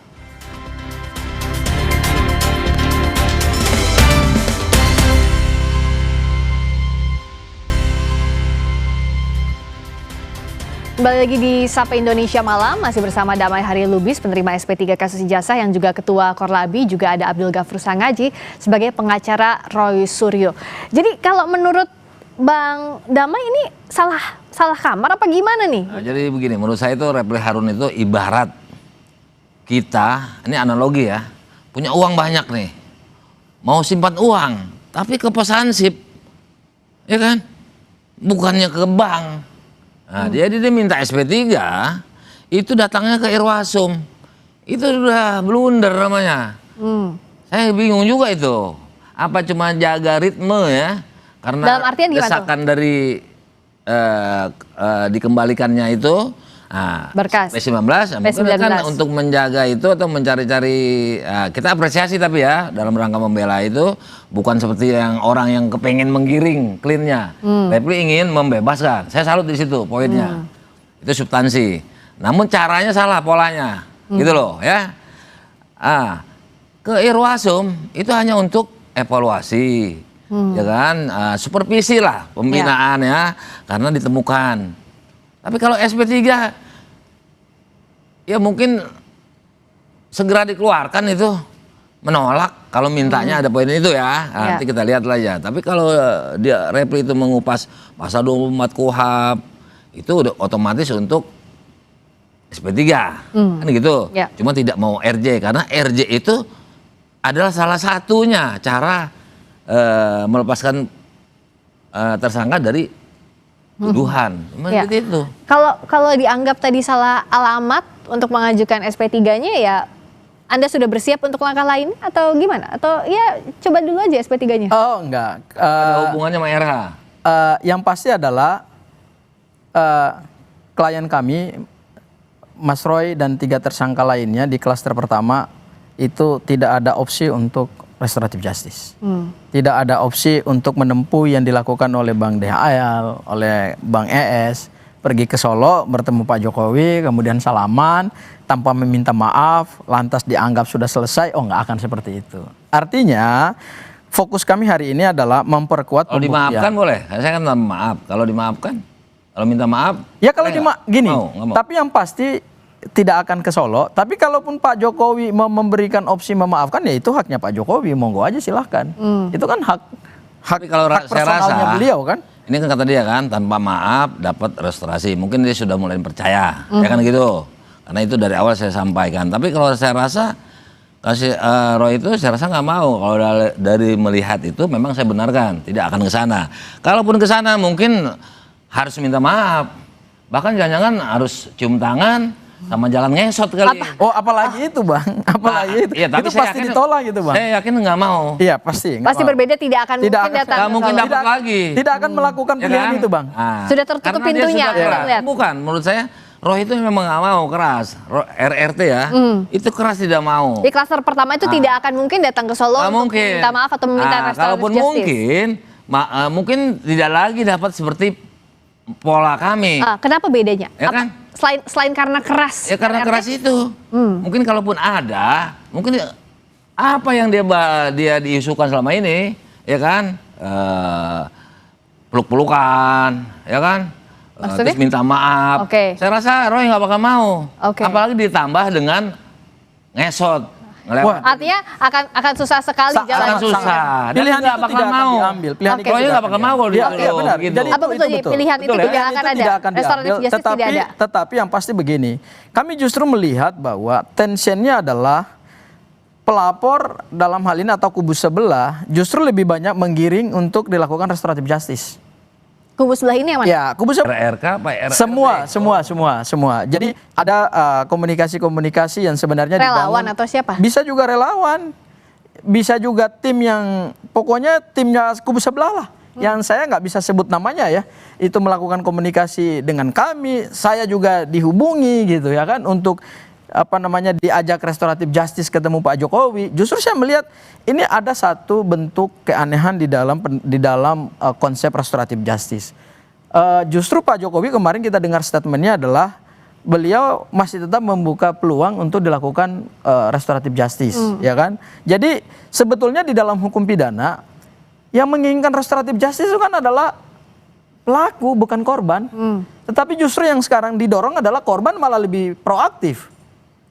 Kembali lagi di Sapa Indonesia Malam, masih bersama Damai Hari Lubis, penerima SP3 kasus ijazah, yang juga Ketua Korlabi, juga ada Abdul Ghafur Sangaji sebagai pengacara Roy Suryo. Jadi kalau menurut Bang Damai ini salah kamar apa gimana nih? Nah, jadi begini, menurut saya itu Refli Harun itu ibarat kita, ini analogi ya, punya uang banyak nih, mau simpan uang, tapi ke Posansip, ya kan? Bukannya ke bank. Nah, jadi dia minta SP3, itu datangnya ke Irwasum. Itu udah blunder namanya. Saya bingung juga itu. Apa cuma jaga ritme ya? Karena dalam artian gimana desakan dari dikembalikannya itu berkas P19, mungkin kan untuk menjaga itu atau mencari-cari, kita apresiasi tapi ya dalam rangka membela itu bukan seperti yang orang yang kepengen menggiring cleannya. Refli ingin membebaskan, saya salut di situ poinnya, itu substansi. Namun caranya salah polanya, gitu loh ya. Ke Irwasum itu hanya untuk evaluasi, ya kan, supervisi lah pembinaan ya, karena ditemukan. Tapi kalau SP3 ya mungkin segera dikeluarkan itu, menolak kalau mintanya ada poin itu ya. Nanti kita lihat lah ya. Tapi kalau dia Repli itu mengupas pasal 24 KUHP itu udah otomatis untuk SP3 kan gitu. Cuma tidak mau RJ karena RJ itu adalah salah satunya cara melepaskan tersangka dari tuduhan. Seperti itu. Kalau dianggap tadi salah alamat untuk mengajukan SP3-nya ya Anda sudah bersiap untuk langkah lain atau gimana? Atau ya coba dulu aja SP3-nya? Oh enggak. Ada hubungannya sama RH? Yang pasti adalah klien kami, Mas Roy dan 3 tersangka lainnya di klaster pertama itu tidak ada opsi untuk restoratif justice. Tidak ada opsi untuk menempuh yang dilakukan oleh Bang DHL, oleh Bang ES, pergi ke Solo bertemu Pak Jokowi, kemudian salaman tanpa meminta maaf, lantas dianggap sudah selesai. Oh, nggak akan seperti itu. Artinya fokus kami hari ini adalah memperkuat kalau dimaafkan boleh, saya kan minta maaf. Kalau dimaafkan, kalau minta maaf ya kalau gini, tapi yang pasti tidak akan ke Solo. Tapi kalaupun Pak Jokowi memberikan opsi memaafkan, ya itu haknya Pak Jokowi, monggo aja silahkan. Itu kan hak kalau hak personalnya beliau kan. Ini kan kata dia kan, tanpa maaf dapat restorasi. Mungkin dia sudah mulai percaya, ya kan gitu. Karena itu dari awal saya sampaikan. Tapi kalau saya rasa kasih Roy itu saya rasa nggak mau. Kalau dari melihat itu memang saya benarkan, tidak akan ke sana. Kalaupun ke sana mungkin harus minta maaf. Bahkan jangan-jangan harus cium tangan sama jalan ngesot kali. Oh, apalagi itu Bang, apalagi itu. Ya, tapi itu pasti ditolak gitu Bang. Saya yakin nggak mau. Iya pasti. Pasti berbeda, tidak akan mungkin datang. Nggak mungkin dapat lagi. Tidak akan melakukan pilihan itu Bang. Sudah tertutup pintunya. Bukan, menurut saya Roh itu memang nggak mau keras. RRT ya, itu keras tidak mau. Di klaster pertama itu tidak akan mungkin datang ke Solo untuk minta maaf atau meminta restoratif justice. Kalaupun mungkin tidak lagi dapat seperti pola kami. Kenapa bedanya? Ya kan? Selain karena keras. Ya karena keras itu. Mungkin kalaupun ada, mungkin apa yang dia diisukan selama ini, ya kan? Peluk-pelukan, ya kan? Terus minta maaf. Saya rasa Roy nggak bakal mau. Apalagi ditambah dengan ngesot. Artinya akan susah sekali jalan. Akan susah. Pilihan nggak bakal mau. Pilihan itu nggak bakal mau kalau benar. Gitu. Jadi apa betul pilihan itu tidak akan ada. Restoratif justice tidak ada. Tetapi yang pasti begini, kami justru melihat bahwa tensionnya adalah pelapor dalam hal ini atau kubu sebelah justru lebih banyak menggiring untuk dilakukan restoratif justice. Kubu sebelah ini yang mana? Ya, kubu sebelah. RRK apa RRT? Semua. Jadi ada komunikasi-komunikasi yang sebenarnya relawan atau siapa? Bisa juga relawan, bisa juga tim yang pokoknya timnya kubu sebelah lah. Yang saya nggak bisa sebut namanya ya, itu melakukan komunikasi dengan kami. Saya juga dihubungi gitu ya kan untuk diajak restoratif justice ketemu Pak Jokowi. Justru saya melihat ini ada satu bentuk keanehan di dalam konsep restoratif justice. Justru Pak Jokowi kemarin kita dengar statementnya adalah beliau masih tetap membuka peluang untuk dilakukan restoratif justice, ya kan? Jadi sebetulnya di dalam hukum pidana yang menginginkan restoratif justice itu kan adalah pelaku bukan korban. Tetapi justru yang sekarang didorong adalah korban malah lebih proaktif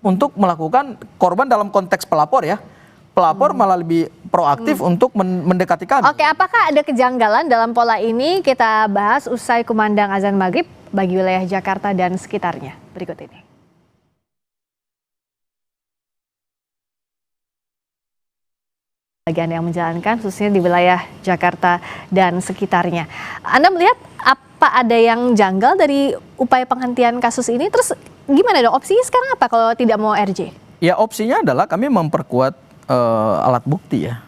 untuk melakukan korban dalam konteks pelapor ya. Pelapor malah lebih proaktif untuk mendekati kami. Oke, apakah ada kejanggalan dalam pola ini? Kita bahas usai kumandang azan maghrib bagi wilayah Jakarta dan sekitarnya. Berikut ini. Bagian yang menjalankan khususnya di wilayah Jakarta dan sekitarnya. Anda melihat apa ada yang janggal dari upaya penghentian kasus ini? Terus gimana dong opsinya sekarang apa kalau tidak mau RJ? Ya opsinya adalah kami memperkuat alat bukti ya.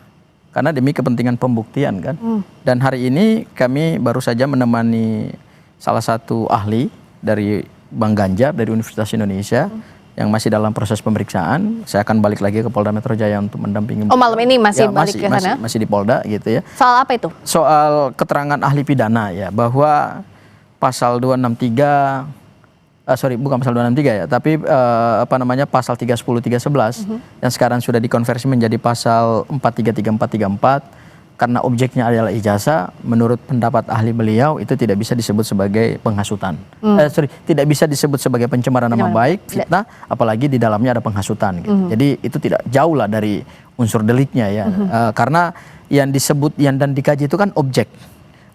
Karena demi kepentingan pembuktian kan. Dan hari ini kami baru saja menemani salah satu ahli dari Bang Ganjar dari Universitas Indonesia yang masih dalam proses pemeriksaan. Saya akan balik lagi ke Polda Metro Jaya untuk mendampingi. Oh, malam ini masih balik ke sana? Masih di Polda gitu ya. Soal apa itu? Soal keterangan ahli pidana ya, bahwa pasal 263 bukan pasal 263 ya, tapi pasal 310, 311 yang sekarang sudah dikonversi menjadi pasal 433, 434 karena objeknya adalah ijazah. Menurut pendapat ahli beliau itu tidak bisa disebut sebagai penghasutan. Tidak bisa disebut sebagai pencemaran nama baik, fitnah, apalagi di dalamnya ada penghasutan gitu. Jadi itu tidak jauh lah dari unsur deliknya ya. Karena yang disebut dan dikaji itu kan objek.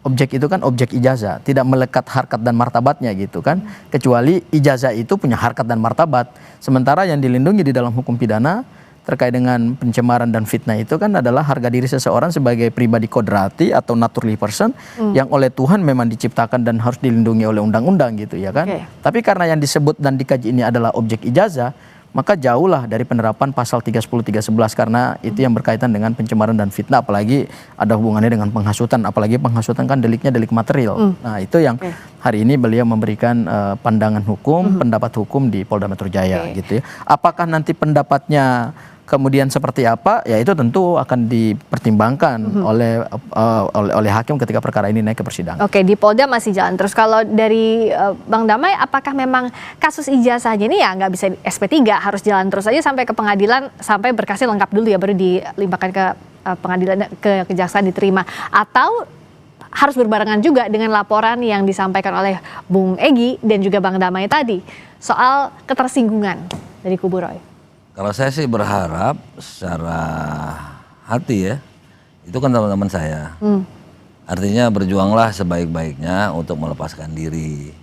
Objek itu kan objek ijazah, tidak melekat harkat dan martabatnya gitu kan. Kecuali ijazah itu punya harkat dan martabat. Sementara yang dilindungi di dalam hukum pidana terkait dengan pencemaran dan fitnah itu kan adalah harga diri seseorang sebagai pribadi kodrati atau naturally person yang oleh Tuhan memang diciptakan dan harus dilindungi oleh undang-undang gitu ya kan. Tapi karena yang disebut dan dikaji ini adalah objek ijazah, maka jauhlah dari penerapan pasal 310, 311 karena itu yang berkaitan dengan pencemaran dan fitnah, apalagi ada hubungannya dengan penghasutan, apalagi penghasutan kan deliknya delik material. Nah itu yang hari ini beliau memberikan pandangan hukum, pendapat hukum di Polda Metro Jaya gitu ya. Apakah nanti pendapatnya kemudian seperti apa, ya itu tentu akan dipertimbangkan oleh hakim ketika perkara ini naik ke persidangan. Oke, di Polda masih jalan terus. Kalau dari Bang Damai, apakah memang kasus ijazahnya ini ya nggak bisa SP3, harus jalan terus aja sampai ke pengadilan, sampai berkasnya lengkap dulu ya, baru dilimpahkan ke pengadilan, ke kejaksaan diterima, atau harus berbarengan juga dengan laporan yang disampaikan oleh Bung Egy dan juga Bang Damai tadi soal ketersinggungan dari kubu Roy? Kalau saya sih berharap secara hati ya, itu kan teman-teman saya. Artinya berjuanglah sebaik-baiknya untuk melepaskan diri.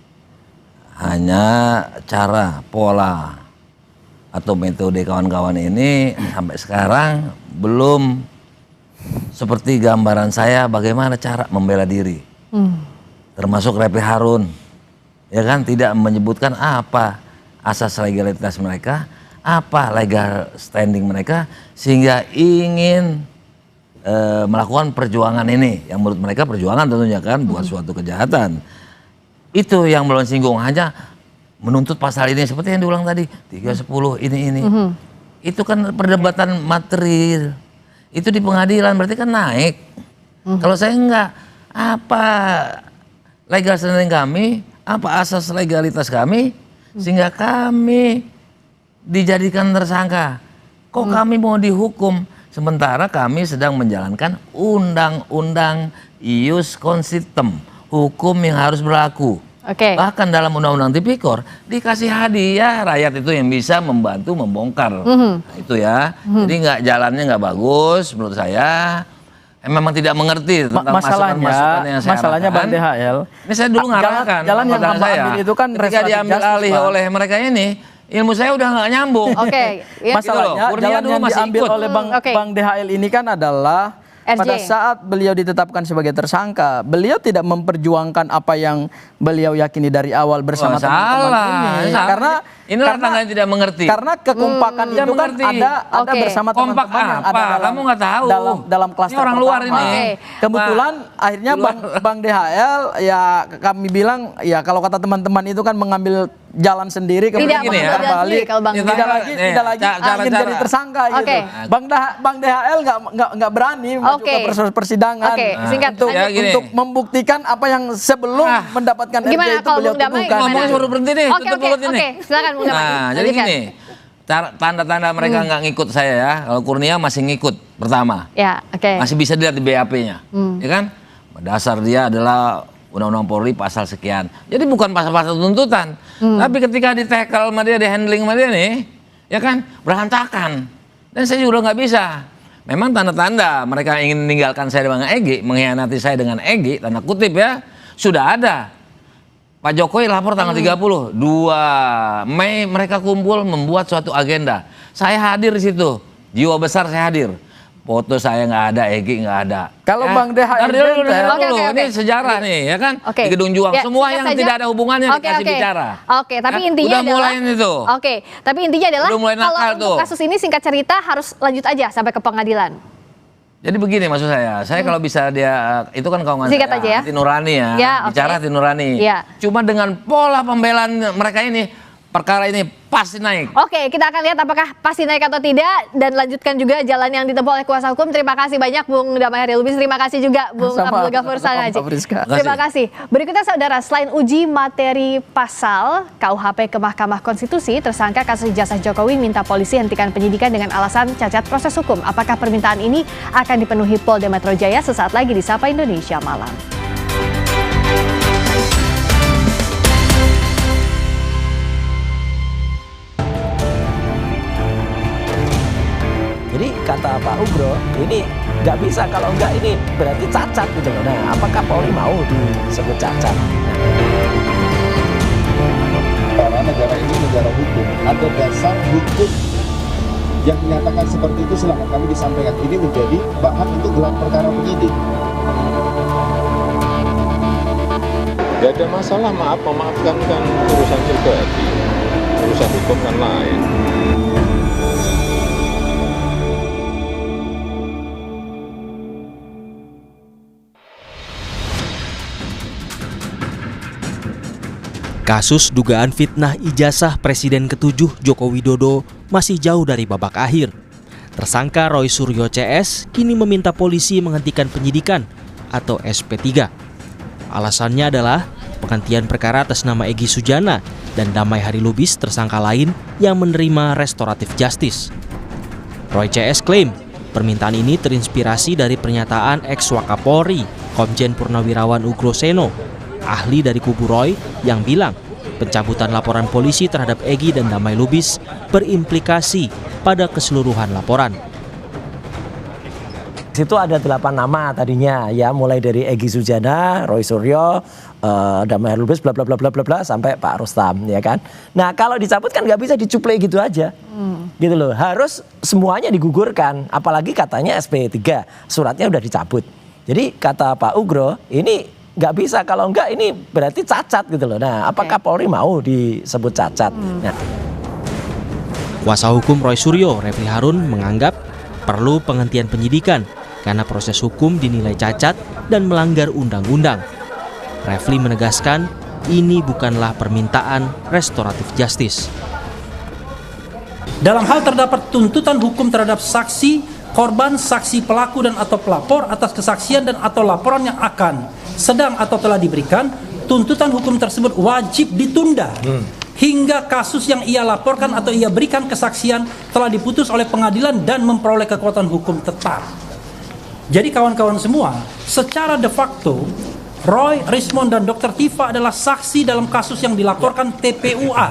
Hanya cara, pola, atau metode kawan-kawan ini sampai sekarang belum seperti gambaran saya bagaimana cara membela diri. Termasuk Refli Harun, ya kan, tidak menyebutkan apa asas legalitas mereka, apa legal standing mereka, sehingga ingin melakukan perjuangan ini yang menurut mereka perjuangan tentunya kan, bukan suatu kejahatan. Itu yang belum singgung, hanya menuntut pasal ini seperti yang diulang tadi 310 ini. Itu kan perdebatan material, itu di pengadilan berarti kan naik. Kalau saya enggak, apa legal standing kami, apa asas legalitas kami sehingga kami dijadikan tersangka. Kok kami mau dihukum sementara kami sedang menjalankan undang-undang ius consistem, hukum yang harus berlaku. Bahkan dalam undang-undang tipikor dikasih hadiah rakyat itu yang bisa membantu membongkar. Nah, itu ya. Jadi jalannya nggak bagus menurut saya. Memang tidak mengerti tentang masukan-masukan yang saya masalahnya Bang DHL. Ini saya dulu ngarahkan. Jalan yang saya ambil itu kan ketika diambil alih oleh mereka ini, ilmu saya udah nggak nyambung. Masalahnya gitu jalan yang diambil oleh Bang DHL ini kan adalah pada saat beliau ditetapkan sebagai tersangka, beliau tidak memperjuangkan apa yang beliau yakini dari awal bersama teman-teman ini. Karena tangga yang tidak mengerti. Karena kekompakan itu kan ada bersama teman-teman yang ada kamu nggak tahu dalam klaster orang luar ini. Kebetulan akhirnya Bang DHL ya kami bilang ya kalau kata teman-teman itu kan mengambil jalan sendiri kemudian balik tidak lagi ingin jadi tersangka gitu. Bang DHL nggak berani maju ke proses persidangan untuk membuktikan apa yang sebelum mendapatkan RJ itu beliau temukan. Ngomong suruh berhenti nih, tutup mulut ini. Silakan Bung Damai. Nah, jadi gini, tanda-tanda mereka nggak ngikut saya ya. Kalau Kurnia masih ngikut pertama, masih bisa dilihat di BAP-nya, ya kan? Dasar dia adalah Undang-Undang Polri pasal sekian. Jadi bukan pasal-pasal tuntutan. Tapi ketika di-tackle sama dia, di-handling sama dia nih, ya kan, berantakan. Dan saya juga nggak bisa. Memang tanda-tanda mereka ingin meninggalkan saya dengan Egy, mengkhianati saya dengan Egy, tanda kutip ya, sudah ada. Pak Jokowi lapor tanggal 30, 2 Mei mereka kumpul membuat suatu agenda. Saya hadir di situ, jiwa besar saya hadir. Foto saya nggak ada, Egy nggak ada. Kalau Bang DHL ini sejarah nih, ya kan? Di Gedung Juang, semua yang tidak ada hubungannya dikasih bicara. Tapi intinya udah mulai itu. Tapi intinya adalah kalau untuk kasus ini singkat cerita harus lanjut aja sampai ke pengadilan. Jadi begini maksud saya kalau bisa dia, itu kan kawan saya, hati nurani ya, bicara hati nurani. Cuma dengan pola pembelaan mereka ini, perkara ini pasti naik. Oke, kita akan lihat apakah pasti naik atau tidak dan lanjutkan juga jalan yang ditempuh oleh kuasa hukum. Terima kasih banyak Bung Damai Hari Lubis, terima kasih juga Bung Abdul Ghafur Sangaji. Terima kasih. Berikutnya saudara, selain uji materi pasal KUHP ke Mahkamah Konstitusi, tersangka kasus ijazah Jokowi minta polisi hentikan penyidikan dengan alasan cacat proses hukum. Apakah permintaan ini akan dipenuhi Polda Metro Jaya? Sesaat lagi di Sapa Indonesia Malam. Jadi kata Pak Ugro, ini nggak bisa kalau nggak ini berarti cacat gitu loh. Nah, apakah Polri mau disebut cacat? Karena negara ini negara hukum, ada dasar hukum yang menyatakan seperti itu, silakan kami disampaikan. Ini menjadi bahan untuk gelar perkara penyidik. Gak ada masalah, memaafkan kan urusan pribadi, urusan hukum kan lain. Kasus dugaan fitnah ijazah Presiden ke-7 Joko Widodo masih jauh dari babak akhir. Tersangka Roy Suryo CS kini meminta polisi menghentikan penyidikan atau SP3. Alasannya adalah penghentian perkara atas nama Egy Sujana dan Damai Hari Lubis, tersangka lain yang menerima restoratif justice. Roy CS klaim permintaan ini terinspirasi dari pernyataan ex-Wakapolri Komjen Purnawirawan Ugroseno, ahli dari kubu Roy, yang bilang pencabutan laporan polisi terhadap Egy dan Damai Lubis berimplikasi pada keseluruhan laporan. Situ ada 8 nama tadinya ya, mulai dari Egy Sujana, Roy Suryo, Damai Hari Lubis, bla bla bla bla bla bla sampai Pak Rustam, ya kan. Nah, kalau dicabut kan nggak bisa dicuplek gitu aja. Gitu loh. Harus semuanya digugurkan, apalagi katanya SP3, suratnya udah dicabut. Jadi kata Pak Ugro, ini nggak bisa, kalau nggak ini berarti cacat gitu loh. Nah, apakah Polri mau disebut cacat? Nah. Kuasa hukum Roy Suryo, Refli Harun, menganggap perlu penghentian penyidikan karena proses hukum dinilai cacat dan melanggar undang-undang. Refli menegaskan ini bukanlah permintaan restoratif justice. Dalam hal terdapat tuntutan hukum terhadap saksi, korban, saksi pelaku dan atau pelapor atas kesaksian dan atau laporan yang akan, sedang atau telah diberikan, tuntutan hukum tersebut wajib ditunda hingga kasus yang ia laporkan atau ia berikan kesaksian telah diputus oleh pengadilan dan memperoleh kekuatan hukum tetap. Jadi kawan-kawan semua, secara de facto Roy, Rismond dan Dr. Tifa adalah saksi dalam kasus yang dilaporkan TPUA.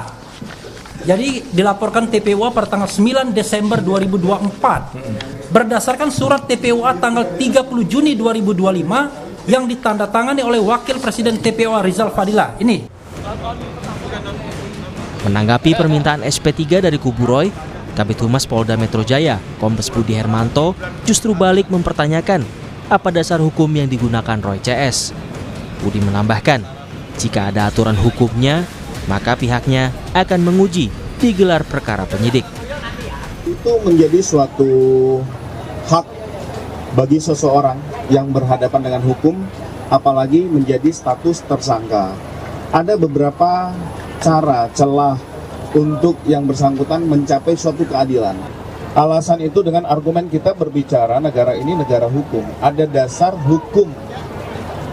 Jadi dilaporkan TPUA pada tanggal 9 Desember 2024 berdasarkan surat TPUA tanggal 30 Juni 2025 yang ditandatangani oleh Wakil Presiden TPUA Rizal Fadila. Ini. Menanggapi permintaan SP3 dari kubu Roy, Kabid Humas Polda Metro Jaya, Kombes Budi Hermanto, justru balik mempertanyakan apa dasar hukum yang digunakan Roy CS. Budi menambahkan, jika ada aturan hukumnya, maka pihaknya akan menguji di gelar perkara penyidik. Itu menjadi suatu hak bagi seseorang yang berhadapan dengan hukum, apalagi menjadi status tersangka. Ada beberapa cara, celah untuk yang bersangkutan mencapai suatu keadilan. Alasan itu dengan argumen kita berbicara negara ini negara hukum. Ada dasar hukum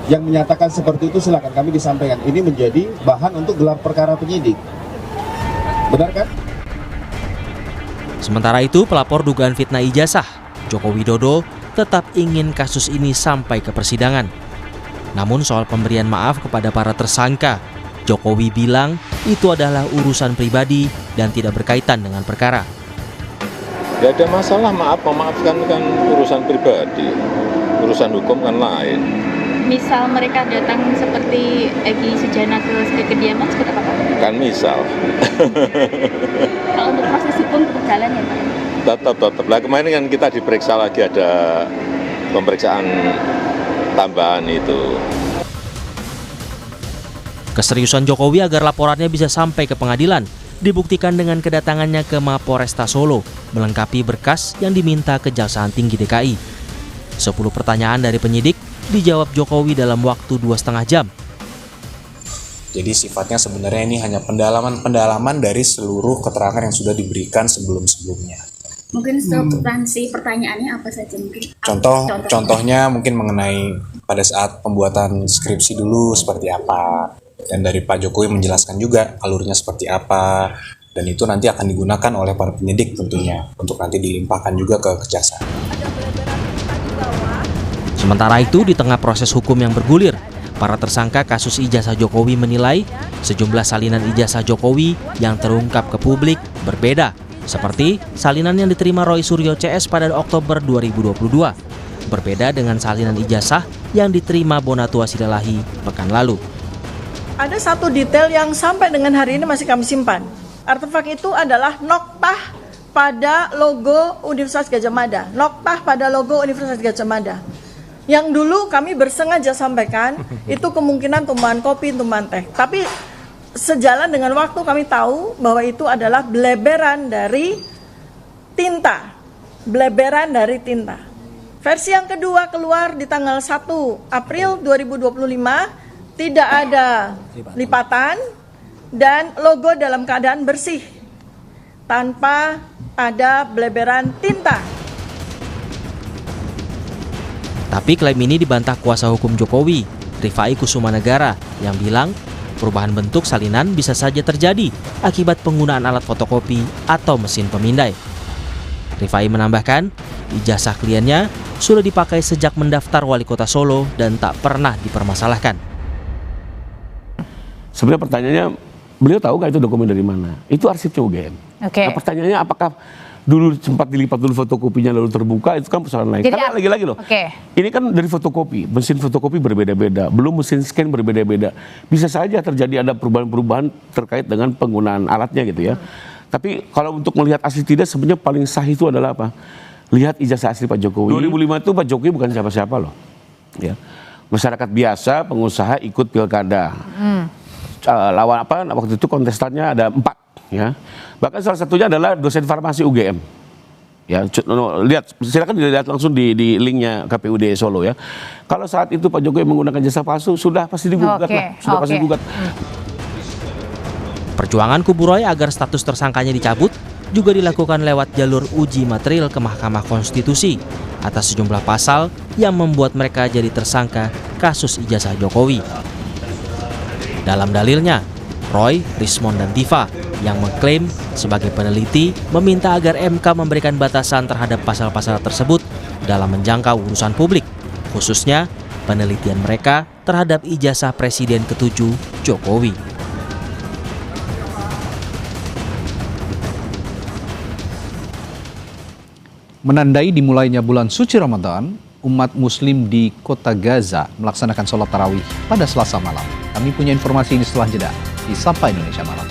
yang menyatakan seperti itu, silakan kami disampaikan. Ini menjadi bahan untuk gelar perkara penyidik. Benar kan? Sementara itu, pelapor dugaan fitnah ijazah, Joko Widodo, tetap ingin kasus ini sampai ke persidangan. Namun soal pemberian maaf kepada para tersangka, Jokowi bilang itu adalah urusan pribadi dan tidak berkaitan dengan perkara. Gak ada masalah, memaafkan kan urusan pribadi, urusan hukum kan lain. Misal mereka datang seperti Egy Sujana ke kediaman seperti apa Pak? Kan misal. Kalau untuk proses hukum tetap jalan ya Pak? Tetap. Lah kemarin kan kita diperiksa lagi, ada pemeriksaan tambahan itu. Keseriusan Jokowi agar laporannya bisa sampai ke pengadilan dibuktikan dengan kedatangannya ke Mapolresta Solo melengkapi berkas yang diminta Kejaksaan Tinggi DKI. 10 pertanyaan dari penyidik dijawab Jokowi dalam waktu 2,5 jam. Jadi sifatnya sebenarnya ini hanya pendalaman dari seluruh keterangan yang sudah diberikan sebelum-sebelumnya. Mungkin substansi pertanyaannya apa saja mungkin? Contohnya mungkin mengenai pada saat pembuatan skripsi dulu seperti apa, dan dari Pak Jokowi menjelaskan juga alurnya seperti apa, dan itu nanti akan digunakan oleh para penyidik tentunya untuk nanti dilimpahkan juga ke kejaksaan. Sementara itu, di tengah proses hukum yang bergulir, para tersangka kasus ijazah Jokowi menilai sejumlah salinan ijazah Jokowi yang terungkap ke publik berbeda, seperti salinan yang diterima Roy Suryo CS pada Oktober 2022, berbeda dengan salinan ijazah yang diterima Bonatua Sidalahi pekan lalu. Ada satu detail yang sampai dengan hari ini masih kami simpan. Artefak itu adalah noktah pada logo Universitas Gadjah Mada. Noktah pada logo Universitas Gadjah Mada. Yang dulu kami bersengaja sampaikan itu kemungkinan tumbuhan kopi, tumbuhan teh. Tapi sejalan dengan waktu kami tahu bahwa itu adalah bleberan dari tinta. Bleberan dari tinta. Versi yang kedua keluar di tanggal 1 April 2025, tidak ada lipatan dan logo dalam keadaan bersih tanpa ada bleberan tinta. Tapi klaim ini dibantah kuasa hukum Jokowi, Rifai Kusumanegara, yang bilang perubahan bentuk salinan bisa saja terjadi akibat penggunaan alat fotokopi atau mesin pemindai. Rifai menambahkan, ijazah kliennya sudah dipakai sejak mendaftar wali kota Solo dan tak pernah dipermasalahkan. Sebenarnya pertanyaannya, beliau tahu nggak itu dokumen dari mana? Itu arsipnya UGM. Oke. Nah, pertanyaannya apakah dulu sempat dilipat dulu fotokopinya lalu terbuka, itu kan persoalan lain. Jadi, karena lagi-lagi loh, ini kan dari fotokopi, mesin fotokopi berbeda-beda, belum mesin scan berbeda-beda. Bisa saja terjadi ada perubahan-perubahan terkait dengan penggunaan alatnya gitu ya. Tapi kalau untuk melihat asli tidak, sebenarnya paling sah itu adalah apa? Lihat ijazah asli Pak Jokowi. 2005 itu Pak Jokowi bukan siapa-siapa loh. Ya. Masyarakat biasa, pengusaha ikut pilkada. Lawan apa? Waktu itu kontestannya ada 4. Ya, bahkan salah satunya adalah dosen farmasi UGM. Ya, lihat, silakan dilihat langsung di linknya KPUD Solo ya. Kalau saat itu Pak Jokowi menggunakan jasa palsu, sudah pasti digugat lah, sudah pasti digugat. Perjuangan kubu Roy agar status tersangkanya dicabut juga dilakukan lewat jalur uji material ke Mahkamah Konstitusi atas sejumlah pasal yang membuat mereka jadi tersangka kasus ijazah Jokowi. Dalam dalilnya, Roy, Rismond, dan Tifa yang mengklaim sebagai peneliti meminta agar MK memberikan batasan terhadap pasal-pasal tersebut dalam menjangkau urusan publik, khususnya penelitian mereka terhadap ijazah Presiden ke-7 Jokowi. Menandai dimulainya bulan suci Ramadan, umat muslim di kota Gaza melaksanakan sholat tarawih pada Selasa malam. Kami punya informasi ini setelah jeda di Sapa Indonesia Malam.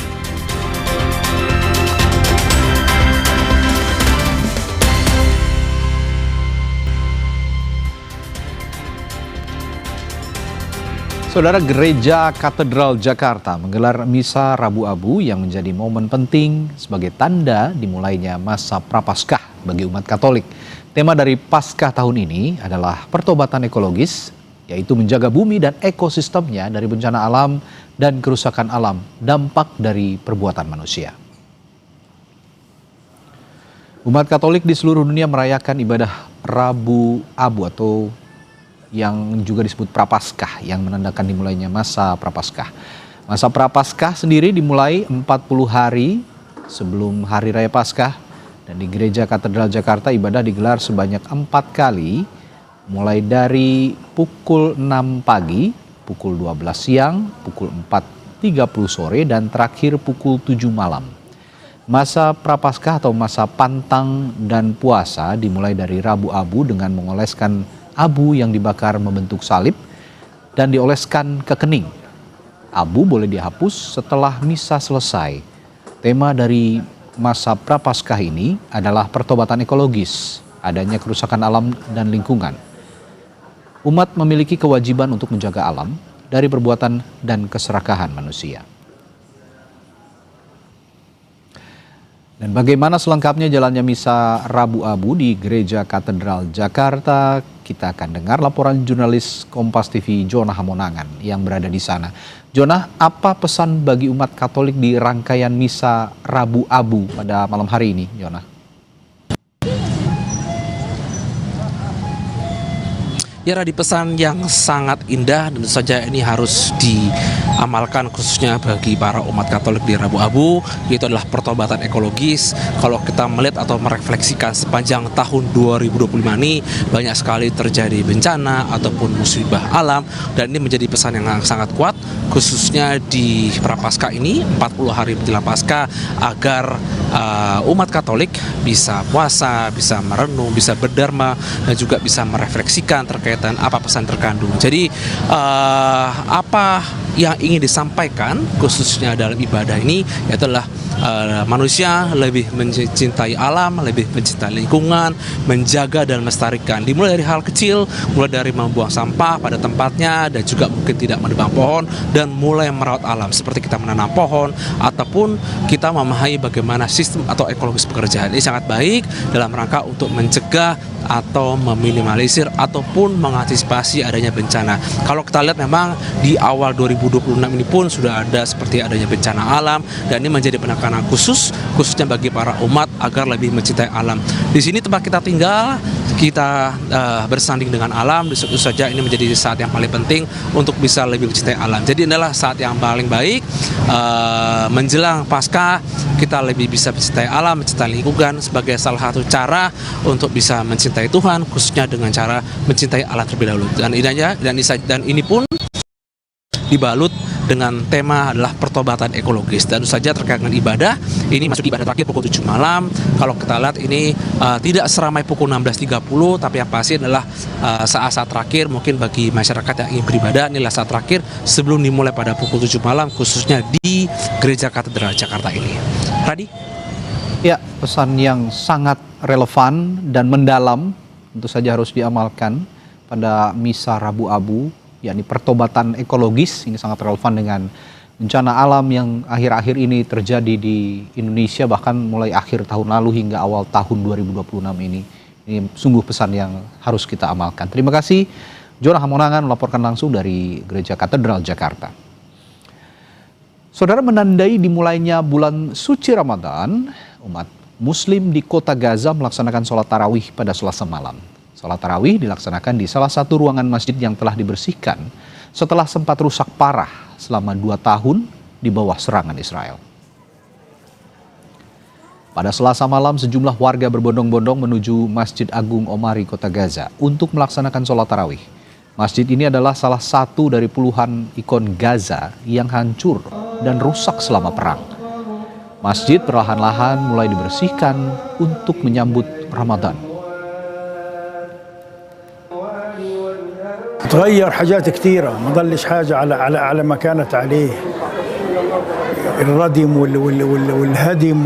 Saudara, Gereja Katedral Jakarta menggelar misa Rabu Abu yang menjadi momen penting sebagai tanda dimulainya masa Prapaskah bagi umat Katolik. Tema dari Paskah tahun ini adalah pertobatan ekologis, yaitu menjaga bumi dan ekosistemnya dari bencana alam dan kerusakan alam, dampak dari perbuatan manusia. Umat Katolik di seluruh dunia merayakan ibadah Rabu Abu atau yang juga disebut Prapaskah, yang menandakan dimulainya masa Prapaskah. Masa Prapaskah sendiri dimulai 40 hari sebelum Hari Raya Paskah, dan di Gereja Katedral Jakarta ibadah digelar sebanyak 4 kali, mulai dari pukul 6 pagi, pukul 12 siang, pukul 4.30 sore, dan terakhir pukul 7 malam. Masa Prapaskah atau masa pantang dan puasa dimulai dari Rabu Abu dengan mengoleskan abu yang dibakar membentuk salib dan dioleskan ke kening. Abu boleh dihapus setelah misa selesai. Tema dari masa Prapaskah ini adalah pertobatan ekologis, adanya kerusakan alam dan lingkungan. Umat memiliki kewajiban untuk menjaga alam dari perbuatan dan keserakahan manusia. Dan bagaimana selengkapnya jalannya misa Rabu Abu di Gereja Katedral Jakarta? Kita akan dengar laporan jurnalis Kompas TV Jonah Hamonangan yang berada di sana. Jonah, apa pesan bagi umat Katolik di rangkaian misa Rabu Abu pada malam hari ini, Jonah? Ya, Radi, pesan yang sangat indah dan tentu saja ini harus diamalkan khususnya bagi para umat Katolik di Rabu Abu, yaitu adalah pertobatan ekologis. Kalau kita melihat atau merefleksikan sepanjang tahun 2025 ini banyak sekali terjadi bencana ataupun musibah alam, dan ini menjadi pesan yang sangat kuat khususnya di Prapaskah ini, 40 hari menjelang Paskah, agar umat Katolik bisa puasa, bisa merenung, bisa berdharma, dan juga bisa merefleksikan terkait dengan apa pesan terkandung. Jadi apa yang ingin disampaikan khususnya dalam ibadah ini yaitu adalah manusia lebih mencintai alam, lebih mencintai lingkungan, menjaga dan melestarikan. Dimulai dari hal kecil, mulai dari membuang sampah pada tempatnya dan juga mungkin tidak menebang pohon dan mulai merawat alam seperti kita menanam pohon ataupun kita memahami bagaimana sistem atau ekologis pekerjaan. Ini sangat baik dalam rangka untuk mencegah atau meminimalisir ataupun mengantisipasi adanya bencana. Kalau kita lihat memang di awal 2026 ini pun sudah ada seperti adanya bencana alam, dan ini menjadi penekanan khususnya bagi para umat agar lebih mencintai alam. Di sini tempat kita tinggal, kita bersanding dengan alam, tentu saja ini menjadi saat yang paling penting untuk bisa lebih mencintai alam. Jadi inilah saat yang paling baik menjelang Paskah, kita lebih bisa mencintai alam, mencintai lingkungan sebagai salah satu cara untuk bisa mencintai Tuhan, khususnya dengan cara mencintai alam terlebih dahulu. Dan ini pun dibalut dengan tema adalah pertobatan ekologis. Dan tentu saja terkait dengan ibadah, ini masuk ibadah terakhir pukul 7 malam. Kalau kita lihat ini tidak seramai pukul 16.30, tapi yang pasti adalah saat-saat terakhir mungkin bagi masyarakat yang ingin beribadah, inilah saat terakhir sebelum dimulai pada pukul 7 malam khususnya di Gereja Katedral Jakarta ini. Radi? Ya, pesan yang sangat relevan dan mendalam tentu saja harus diamalkan pada misa Rabu Abu, yakni pertobatan ekologis. Ini sangat relevan dengan bencana alam yang akhir-akhir ini terjadi di Indonesia, bahkan mulai akhir tahun lalu hingga awal tahun 2026 ini. Ini sungguh pesan yang harus kita amalkan. Terima kasih Jonah Hamonangan melaporkan langsung dari Gereja Katedral Jakarta. Saudara, menandai dimulainya bulan suci Ramadan, umat Muslim di kota Gaza melaksanakan sholat tarawih pada Selasa malam. Sholat tarawih dilaksanakan di salah satu ruangan masjid yang telah dibersihkan setelah sempat rusak parah selama 2 tahun di bawah serangan Israel. Pada Selasa malam, sejumlah warga berbondong-bondong menuju Masjid Agung Omari Kota Gaza untuk melaksanakan sholat tarawih. Masjid ini adalah salah satu dari puluhan ikon Gaza yang hancur dan rusak selama perang. Masjid perlahan-lahan mulai dibersihkan untuk menyambut Ramadan. تغير حاجات كثيرة، ما ضلش حاجة على ما كانت عليه. الردم والهدم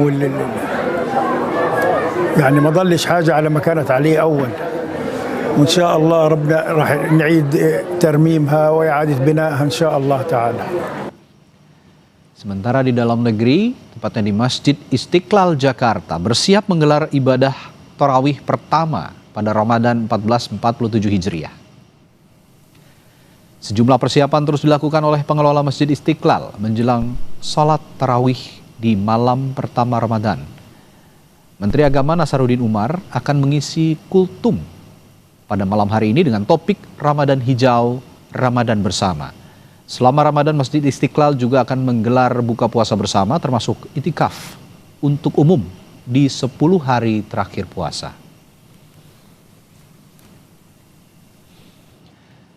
يعني ما ضلش حاجة على ما كانت عليه أول. وإن شاء الله ربنا راح نعيد ترميمها وإعادة بنائها إن شاء الله تعالى. Sementara di dalam negeri, tepatnya di Masjid Istiqlal Jakarta, bersiap menggelar ibadah tarawih pertama pada Ramadan 1447 Hijriah. Sejumlah persiapan terus dilakukan oleh pengelola Masjid Istiqlal menjelang sholat tarawih di malam pertama Ramadan. Menteri Agama Nasaruddin Umar akan mengisi kultum pada malam hari ini dengan topik Ramadan Hijau, Ramadan Bersama. Selama Ramadan, Masjid Istiqlal juga akan menggelar buka puasa bersama termasuk itikaf untuk umum di 10 hari terakhir puasa.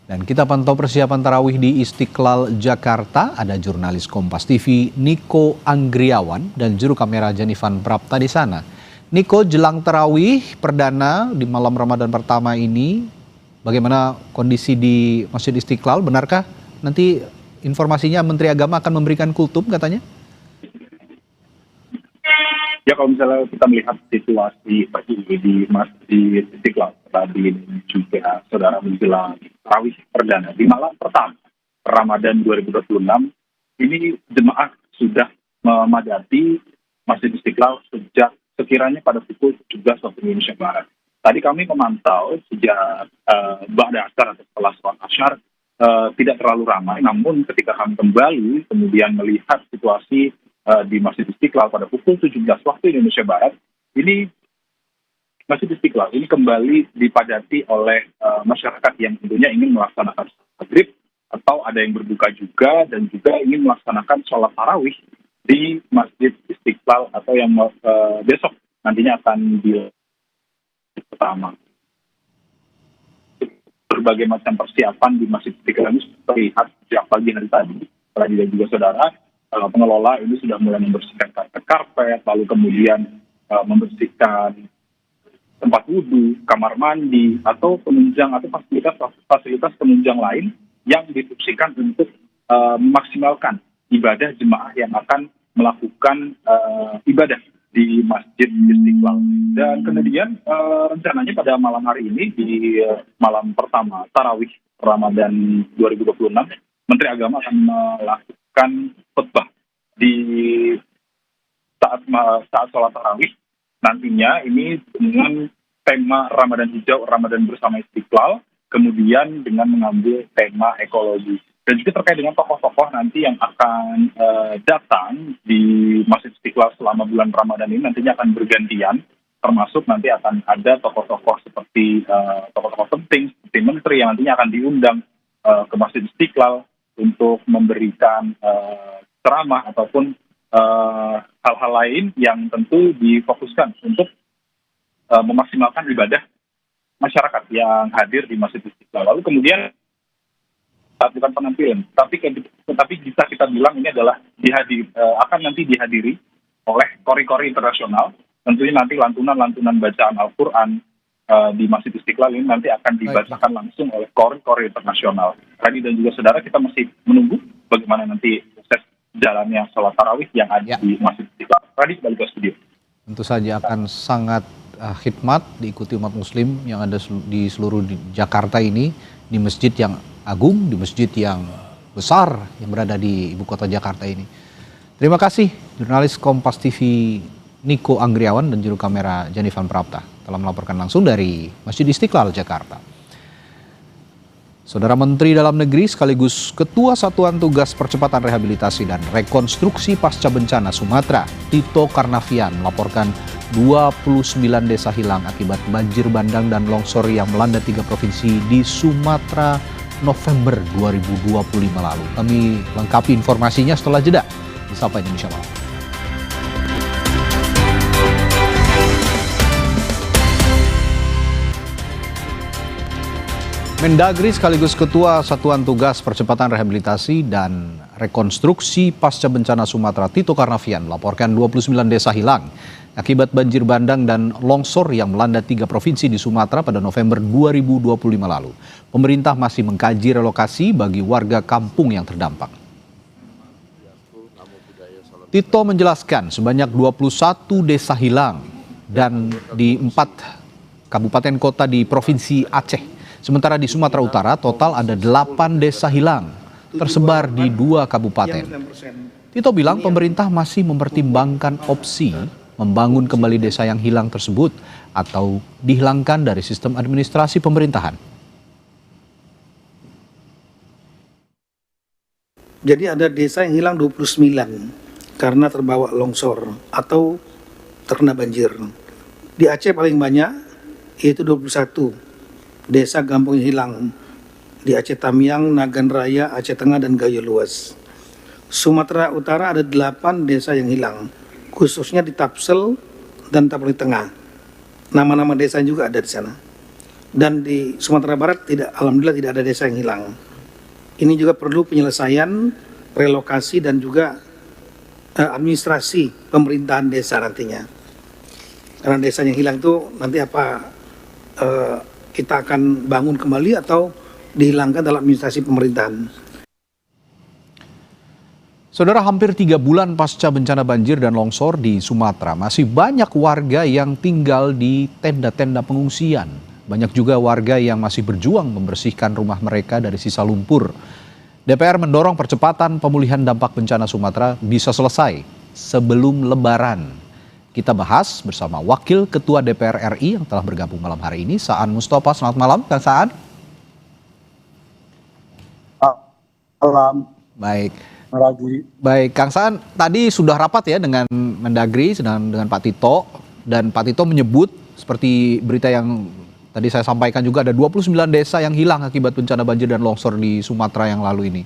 Dan kita pantau persiapan tarawih di Istiqlal Jakarta. Ada jurnalis Kompas TV Niko Anggriawan dan juru kamera Janifan Prapta di sana. Niko, jelang tarawih perdana di malam Ramadan pertama ini, bagaimana kondisi di Masjid Istiqlal? Benarkah nanti informasinya Menteri Agama akan memberikan kultum katanya? Ya, kalau misalnya kita melihat situasi di Masjid Istiqlal tadi juga saudara menjelang tarawih perdana di malam pertama Ramadan 2026 ini jemaah sudah memadati Masjid Istiqlal sejak sekiranya pada pukul 17 waktu Indonesia Barat. Tadi kami memantau sejak ba'da asar atau setelah sholat asyar tidak terlalu ramai, namun ketika kami kembali kemudian melihat situasi di Masjid Istiqlal pada pukul 17 waktu Indonesia Barat, ini Masjid Istiqlal ini kembali dipadati oleh masyarakat yang tentunya ingin melaksanakan maghrib atau ada yang berbuka juga dan juga ingin melaksanakan sholat tarawih di Masjid Istiqlal atau yang besok nantinya akan pertama. Berbagai macam persiapan di Masjid Istiqlal ini terlihat sejak pagi hari tadi. Dan juga saudara, pengelola ini sudah mulai membersihkan karpet, lalu kemudian membersihkan tempat wudhu, kamar mandi, atau penunjang atau fasilitas penunjang lain yang difungsikan untuk memaksimalkan ibadah jemaah yang akan melakukan ibadah di Masjid Istiqlal. Dan kemudian rencananya pada malam hari ini di malam pertama Tarawih Ramadan 2026, Menteri Agama akan melakukan khutbah di saat sholat tarawih. Nantinya ini dengan tema Ramadan Hijau, Ramadan bersama Istiqlal, kemudian dengan mengambil tema ekologi. Dan juga terkait dengan tokoh-tokoh nanti yang akan datang di Masjid Istiqlal selama bulan Ramadan ini nantinya akan bergantian, termasuk nanti akan ada tokoh-tokoh seperti tokoh-tokoh penting, seperti menteri yang nantinya akan diundang ke Masjid Istiqlal untuk memberikan ceramah ataupun hal-hal lain yang tentu difokuskan untuk memaksimalkan ibadah masyarakat yang hadir di Masjid Istiqlal. Lalu kemudian bukan penampilan, tapi bisa kita bilang ini adalah akan nanti dihadiri oleh kori-kori internasional. Tentunya nanti lantunan-lantunan bacaan Al-Quran di Masjid Istiqlal ini nanti akan dibacakan langsung oleh kori-kori internasional. Tadi dan juga saudara, kita masih menunggu bagaimana nanti proses jalannya sholat tarawih yang ada di Masjid Istiqlal. Tadi kembali ke studio. Tentu saja akan sangat khidmat diikuti umat muslim yang ada di seluruh Jakarta ini, di masjid yang agung, di masjid yang besar yang berada di ibu kota Jakarta ini. Terima kasih jurnalis Kompas TV Niko Anggriawan dan juru kamera Janifan Prapta telah melaporkan langsung dari Masjid Istiqlal, Jakarta. Saudara Menteri Dalam Negeri sekaligus Ketua Satuan Tugas Percepatan Rehabilitasi dan Rekonstruksi Pasca Bencana Sumatera, Tito Karnavian, melaporkan 29 desa hilang akibat banjir bandang dan longsor yang melanda 3 provinsi di Sumatera November 2025 lalu. Kami lengkapi informasinya setelah jeda di Sapa Indonesia Malam. Mendagri sekaligus Ketua Satuan Tugas Percepatan Rehabilitasi dan Rekonstruksi Pasca Bencana Sumatera, Tito Karnavian, melaporkan 29 desa hilang akibat banjir bandang dan longsor yang melanda 3 provinsi di Sumatera pada November 2025 lalu. Pemerintah masih mengkaji relokasi bagi warga kampung yang terdampak. Tito menjelaskan sebanyak 21 desa hilang dan di 4 kabupaten kota di Provinsi Aceh. Sementara di Sumatera Utara total ada 8 desa hilang tersebar di 2 kabupaten. Tito bilang pemerintah masih mempertimbangkan opsi membangun kembali desa yang hilang tersebut atau dihilangkan dari sistem administrasi pemerintahan. Jadi ada desa yang hilang 29 karena terbawa longsor atau terkena banjir. Di Aceh paling banyak yaitu 21 desa kampung yang hilang di Aceh Tamiang, Nagan Raya, Aceh Tengah, dan Gayo Luas. Sumatera Utara ada 8 desa yang hilang, khususnya di Tapsel dan Tapeli Tengah. Nama-nama desa juga ada di sana. Dan di Sumatera Barat alhamdulillah tidak ada desa yang hilang. Ini juga perlu penyelesaian, relokasi dan juga administrasi pemerintahan desa nantinya. Karena desa yang hilang itu nanti kita akan bangun kembali atau dihilangkan dalam administrasi pemerintahan. Saudara, hampir 3 bulan pasca bencana banjir dan longsor di Sumatera, masih banyak warga yang tinggal di tenda-tenda pengungsian. Banyak juga warga yang masih berjuang membersihkan rumah mereka dari sisa lumpur. DPR mendorong percepatan pemulihan dampak bencana Sumatera bisa selesai. sebelum Lebaran. Kita bahas bersama Wakil Ketua DPR RI yang telah bergabung malam hari ini, Saan Mustafa. Selamat malam, Kang Saan. Malam. Baik. Baik, Kang Saan, tadi sudah rapat ya dengan Mendagri, dengan Pak Tito, dan Pak Tito menyebut seperti berita yang tadi saya sampaikan juga, ada 29 desa yang hilang akibat bencana banjir dan longsor di Sumatera yang lalu ini.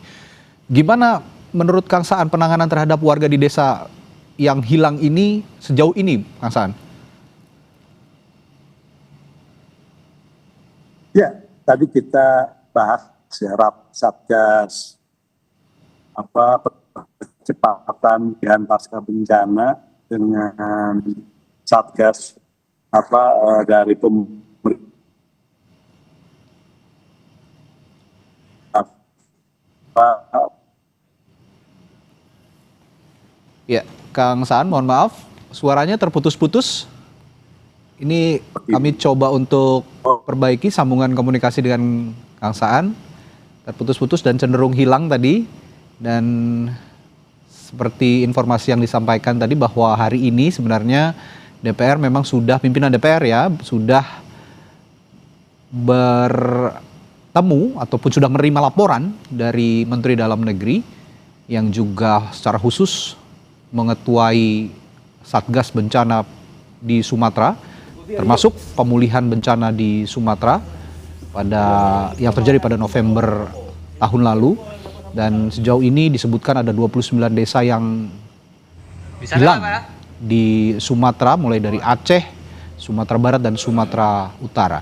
Gimana menurut Kang Saan penanganan terhadap warga di desa yang hilang ini sejauh ini, Kang Saan? Ya, tadi kita bahas ya, Satgas percepatan dan pasca bencana dengan Satgas dari pemerintah. Ya, Kang Saan, mohon maaf, suaranya terputus-putus. Ini kami coba untuk perbaiki sambungan komunikasi dengan Kang Saan. Terputus-putus dan cenderung hilang tadi. Dan seperti informasi yang disampaikan tadi bahwa hari ini sebenarnya DPR memang sudah, pimpinan DPR ya, sudah bertemu ataupun sudah menerima laporan dari Menteri Dalam Negeri yang juga secara khusus mengetuai Satgas Bencana di Sumatera, termasuk pemulihan bencana di Sumatera yang terjadi pada November tahun lalu. Dan sejauh ini disebutkan ada 29 desa yang hilang di Sumatera, mulai dari Aceh, Sumatera Barat, dan Sumatera Utara.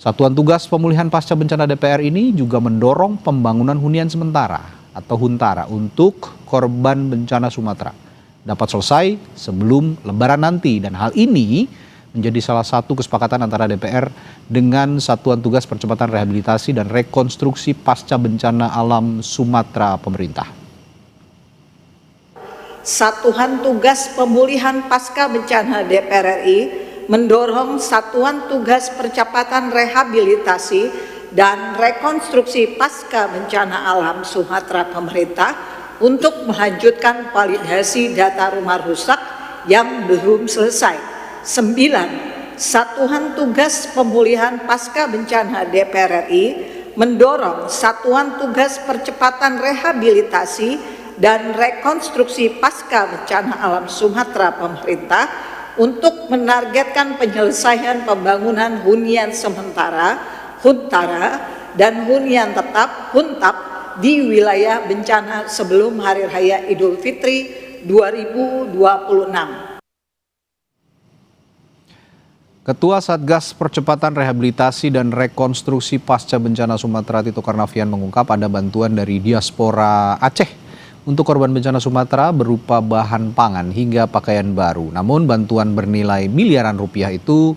Satuan Tugas Pemulihan Pasca Bencana DPR ini juga mendorong pembangunan hunian sementara atau huntara untuk korban bencana Sumatera dapat selesai sebelum Lebaran nanti. Dan hal ini menjadi salah satu kesepakatan antara DPR dengan Satuan Tugas Percepatan Rehabilitasi dan Rekonstruksi Pasca Bencana Alam Sumatera pemerintah. Satuan Tugas Pemulihan Pasca Bencana DPR RI mendorong Satuan Tugas Percepatan Rehabilitasi dan Rekonstruksi Pasca Bencana Alam Sumatera pemerintah untuk melanjutkan validasi data rumah rusak yang belum selesai. 9. Satuan Tugas Pemulihan Pasca Bencana DPR RI mendorong Satuan Tugas Percepatan Rehabilitasi dan Rekonstruksi Pasca Bencana Alam Sumatera pemerintah untuk menargetkan penyelesaian pembangunan hunian sementara, huntara, dan hunian tetap, huntap di wilayah bencana sebelum Hari Raya Idul Fitri 2026. Ketua Satgas Percepatan Rehabilitasi dan Rekonstruksi Pasca Bencana Sumatera Tito Karnavian mengungkap ada bantuan dari diaspora Aceh untuk korban bencana Sumatera berupa bahan pangan hingga pakaian baru. Namun bantuan bernilai miliaran rupiah itu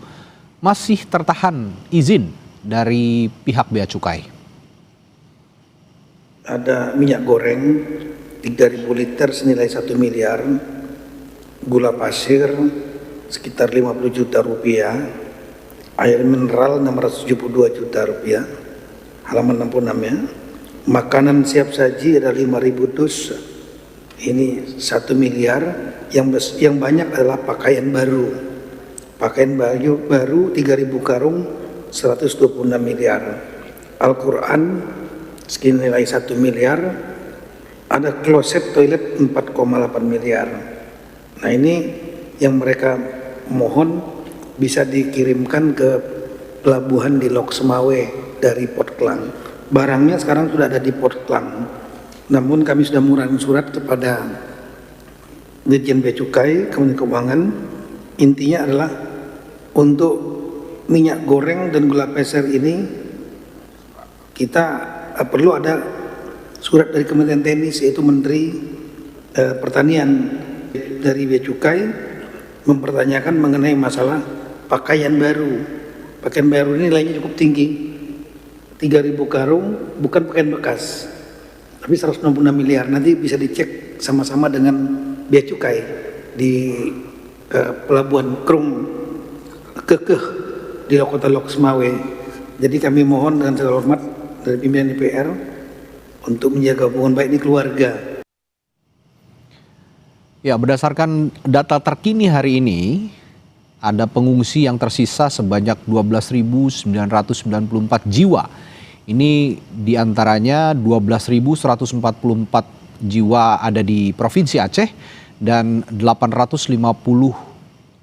masih tertahan izin dari pihak Bea Cukai. Ada minyak goreng 3.000 liter senilai 1 miliar, gula pasir sekitar 50 juta rupiah, air mineral 672 juta rupiah, halaman 66 ya. Makanan siap saji ada 5.000 dus, ini 1 miliar, yang banyak adalah pakaian baru. Pakaian baru 3.000 karung 126 miliar. Al-Quran senilai 1 miliar, ada kloset toilet 4,8 miliar. Nah ini yang mereka mohon bisa dikirimkan ke pelabuhan di Lok Semawe dari Port Klang. Barangnya sekarang sudah ada di Port Klang. Namun kami sudah mengirim surat kepada Dirjen Bea Cukai, Kementerian Keuangan. Intinya adalah untuk minyak goreng dan gula pasir ini kita perlu ada surat dari Kementerian Teknis, yaitu Menteri Pertanian dari Bea Cukai, mempertanyakan mengenai masalah pakaian baru. Pakaian baru ini nilainya cukup tinggi, 3.000 karung, bukan pakaian bekas, tapi 166 miliar. Nanti bisa dicek sama-sama dengan Bea Cukai di Pelabuhan Krung Kekeh di Kota Lok Semawe. Jadi kami mohon dengan segala hormat dari pimpinan DPR untuk menjaga hubungan baik ini keluarga. Ya, berdasarkan data terkini hari ini, ada pengungsi yang tersisa sebanyak 12.994 jiwa. Ini diantaranya 12.144 jiwa ada di Provinsi Aceh dan 850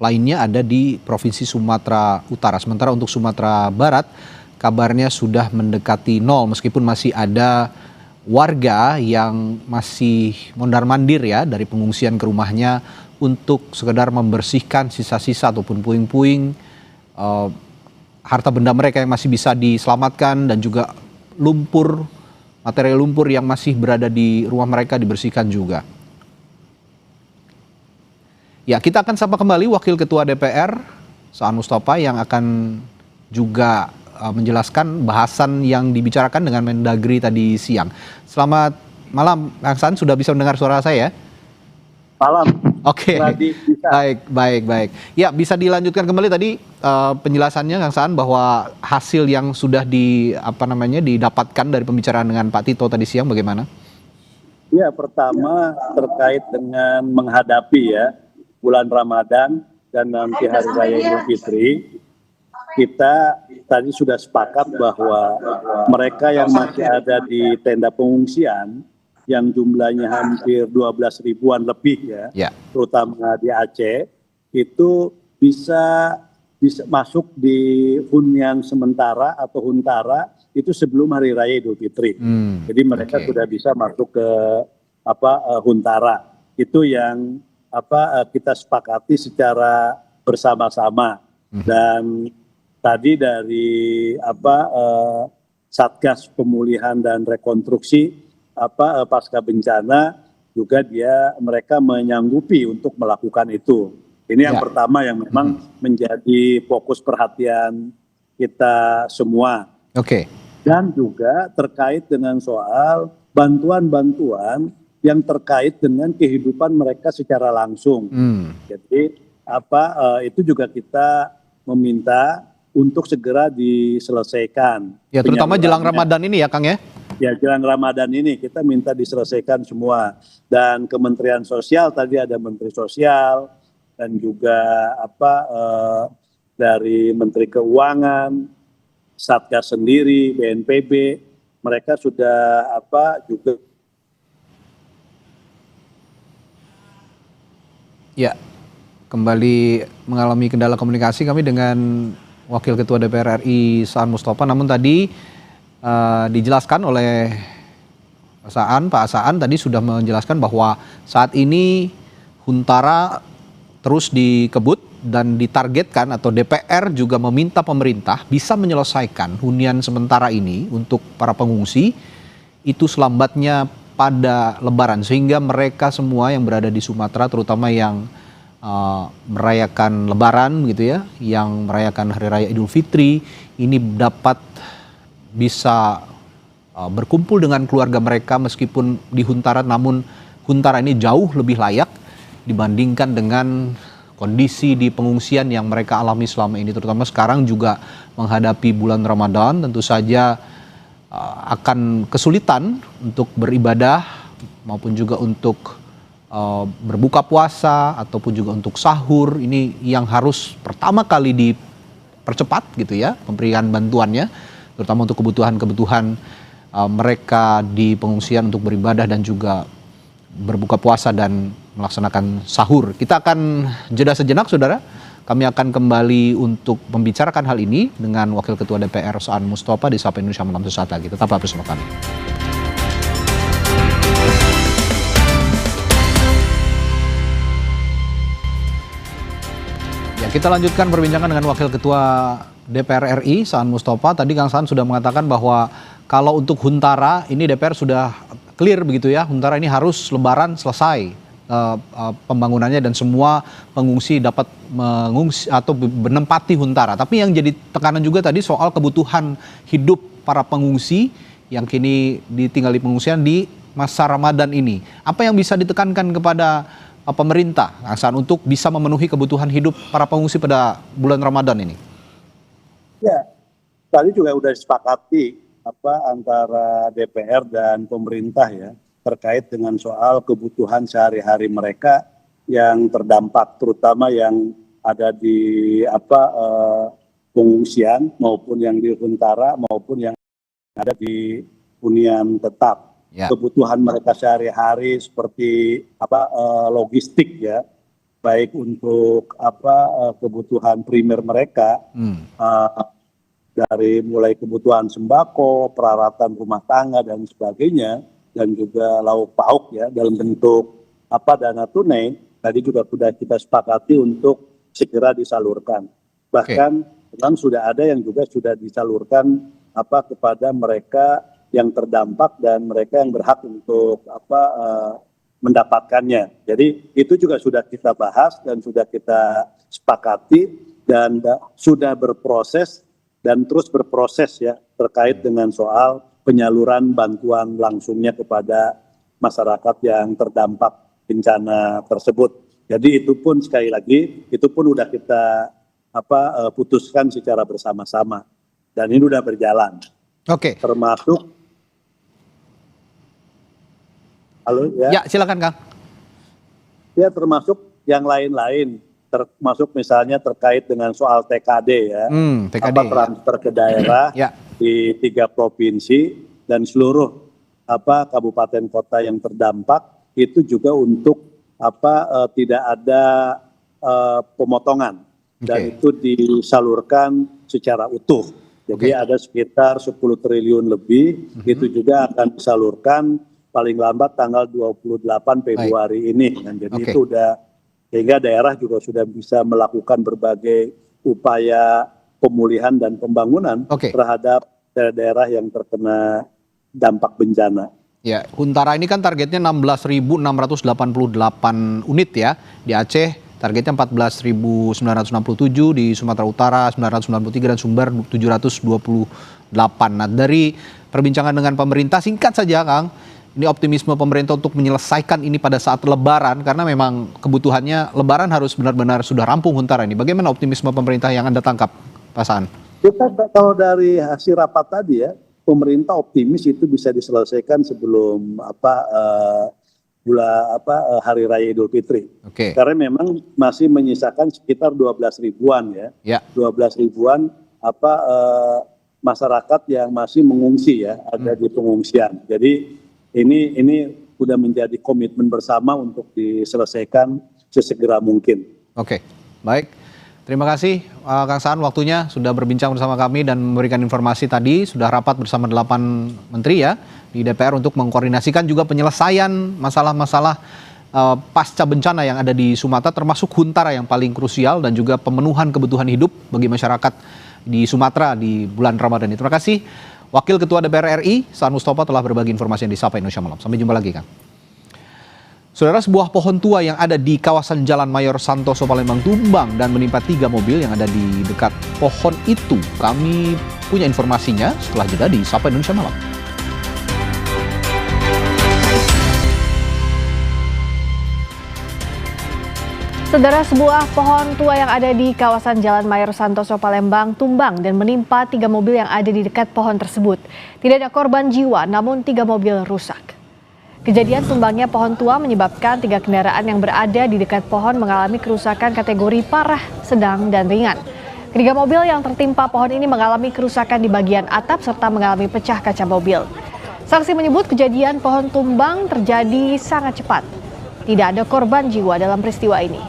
lainnya ada di Provinsi Sumatera Utara. Sementara untuk Sumatera Barat kabarnya sudah mendekati nol meskipun masih ada warga yang masih mondar-mandir ya dari pengungsian ke rumahnya untuk sekedar membersihkan sisa-sisa ataupun puing-puing harta benda mereka yang masih bisa diselamatkan dan juga lumpur, material lumpur yang masih berada di rumah mereka dibersihkan juga. Ya, kita akan sapa kembali Wakil Ketua DPR Saan Mustapa yang akan juga menjelaskan bahasan yang dibicarakan dengan Mendagri tadi siang. Selamat malam, Kang Saan, sudah bisa mendengar suara saya? Malam. Oke, baik. Ya, bisa dilanjutkan kembali tadi penjelasannya Kang Saan bahwa hasil yang sudah didapatkan dari pembicaraan dengan Pak Tito tadi siang bagaimana? Ya, pertama terkait dengan menghadapi ya bulan Ramadan dan nanti Hari Raya Idul Fitri, kita tadi sudah sepakat bahwa mereka yang masih ada di tenda pengungsian yang jumlahnya hampir 12 ribuan lebih ya, terutama di Aceh, itu bisa masuk di hunian sementara atau huntara itu sebelum Hari Raya Idul Fitri. Jadi mereka sudah bisa masuk ke huntara. Itu yang kita sepakati secara bersama-sama. Dan tadi dari Satgas Pemulihan dan Rekonstruksi pasca bencana juga mereka menyanggupi untuk melakukan itu. Ini yang pertama yang memang menjadi fokus perhatian kita semua. Dan juga terkait dengan soal bantuan-bantuan yang terkait dengan kehidupan mereka secara langsung. Jadi itu juga kita meminta untuk segera diselesaikan. Ya, terutama jelang Ramadan ini ya, Kang ya? Ya, jelang Ramadan ini kita minta diselesaikan semua. Dan Kementerian Sosial tadi ada Menteri Sosial dan juga dari Menteri Keuangan, Satgas sendiri, BNPB, mereka sudah juga. Ya, kembali mengalami kendala komunikasi kami dengan Wakil Ketua DPR RI Saan Mustapa. Namun tadi dijelaskan oleh Pak Saan tadi sudah menjelaskan bahwa saat ini huntara terus dikebut dan ditargetkan atau DPR juga meminta pemerintah bisa menyelesaikan hunian sementara ini untuk para pengungsi itu selambatnya pada Lebaran, sehingga mereka semua yang berada di Sumatera terutama yang merayakan Lebaran gitu ya, yang merayakan Hari Raya Idul Fitri ini dapat bisa berkumpul dengan keluarga mereka meskipun di huntara, namun huntara ini jauh lebih layak dibandingkan dengan kondisi di pengungsian yang mereka alami selama ini, terutama sekarang juga menghadapi bulan Ramadan tentu saja akan kesulitan untuk beribadah maupun juga untuk berbuka puasa ataupun juga untuk sahur. Ini yang harus pertama kali dipercepat gitu ya pemberian bantuannya, terutama untuk kebutuhan-kebutuhan mereka di pengungsian untuk beribadah dan juga berbuka puasa dan melaksanakan sahur. Kita akan jeda sejenak, saudara. Kami akan kembali untuk membicarakan hal ini dengan Wakil Ketua DPR Saan Mustapa di Sapa Indonesia Malam sesaat lagi. Tetaplah bersama kami. Ya, kita lanjutkan perbincangan dengan Wakil Ketua DPR RI Saan Mustapa. Tadi Kang Saan sudah mengatakan bahwa kalau untuk huntara ini DPR sudah clear begitu ya. Huntara ini harus Lebaran selesai pembangunannya dan semua pengungsi dapat mengungsi atau menempati huntara. Tapi yang jadi tekanan juga tadi soal kebutuhan hidup para pengungsi yang kini ditinggal di pengungsian di masa Ramadan ini. Apa yang bisa ditekankan kepada pemerintah Hasan untuk bisa memenuhi kebutuhan hidup para pengungsi pada bulan Ramadan ini? Ya, tadi juga sudah disepakati antara DPR dan pemerintah ya, terkait dengan soal kebutuhan sehari-hari mereka yang terdampak, terutama yang ada di pengungsian maupun yang di Huntara maupun yang ada di hunian tetap. Kebutuhan mereka sehari-hari seperti logistik ya, baik untuk kebutuhan primer mereka, dari mulai kebutuhan sembako, peralatan rumah tangga dan sebagainya, dan juga lauk pauk ya dalam bentuk dana tunai, tadi juga sudah kita sepakati untuk segera disalurkan. Bahkan memang sudah ada yang juga sudah disalurkan kepada mereka yang terdampak dan mereka yang berhak untuk mendapatkannya. Jadi itu juga sudah kita bahas dan sudah kita sepakati dan sudah berproses dan terus berproses ya terkait dengan soal penyaluran bantuan langsungnya kepada masyarakat yang terdampak bencana tersebut. Jadi itu pun sekali lagi itu pun udah kita putuskan secara bersama-sama dan ini udah berjalan. Oke. Termasuk halo ya. Ya, silakan Kang. Ya, termasuk yang lain-lain, termasuk misalnya terkait dengan soal TKD ya. TKD. Transfer ke daerah di 3 provinsi dan seluruh kabupaten kota yang terdampak itu juga untuk tidak ada pemotongan dan itu disalurkan secara utuh. Jadi ada sekitar 10 triliun lebih itu juga akan disalurkan paling lambat tanggal 28 Februari ini. Dan jadi itu udah sehingga daerah juga sudah bisa melakukan berbagai upaya pemulihan dan pembangunan terhadap daerah-daerah yang terkena dampak bencana. Ya, Huntara ini kan targetnya 16.688 unit ya. Di Aceh targetnya 14.967, di Sumatera Utara 993 dan Sumber 728. Nah, dari perbincangan dengan pemerintah singkat saja Kang, ini optimisme pemerintah untuk menyelesaikan ini pada saat Lebaran karena memang kebutuhannya Lebaran harus benar-benar sudah rampung Huntara ini. Bagaimana optimisme pemerintah yang Anda tangkap, Pak Saan? Kita kalau dari hasil rapat tadi ya, pemerintah optimis itu bisa diselesaikan sebelum Hari Raya Idul Fitri. Karena memang masih menyisakan sekitar 12 ribuan ya. 12 ribuan masyarakat yang masih mengungsi ya, ada di pengungsian. Jadi ini sudah menjadi komitmen bersama untuk diselesaikan sesegera mungkin. Oke, baik. Terima kasih Kang Saan waktunya sudah berbincang bersama kami dan memberikan informasi tadi. Sudah rapat bersama 8 menteri ya di DPR untuk mengkoordinasikan juga penyelesaian masalah-masalah pasca bencana yang ada di Sumatera, termasuk Huntara yang paling krusial dan juga pemenuhan kebutuhan hidup bagi masyarakat di Sumatera di bulan Ramadan ini. Terima kasih. Wakil Ketua DPR RI, Saan Mustafa telah berbagi informasi yang di Sapa Indonesia Malam. Sampai jumpa lagi, Kang. Saudara, sebuah pohon tua yang ada di kawasan Jalan Mayor Santoso Palembang tumbang dan menimpa 3 mobil yang ada di dekat pohon itu. Kami punya informasinya setelah jeda di Sapa Indonesia Malam. Saudara, sebuah pohon tua yang ada di kawasan Jalan Mayor Santoso Palembang tumbang dan menimpa 3 mobil yang ada di dekat pohon tersebut. Tidak ada korban jiwa, namun 3 mobil rusak. Kejadian tumbangnya pohon tua menyebabkan 3 kendaraan yang berada di dekat pohon mengalami kerusakan kategori parah, sedang, dan ringan. Ketiga mobil yang tertimpa pohon ini mengalami kerusakan di bagian atap serta mengalami pecah kaca mobil. Saksi menyebut kejadian pohon tumbang terjadi sangat cepat. Tidak ada korban jiwa dalam peristiwa ini.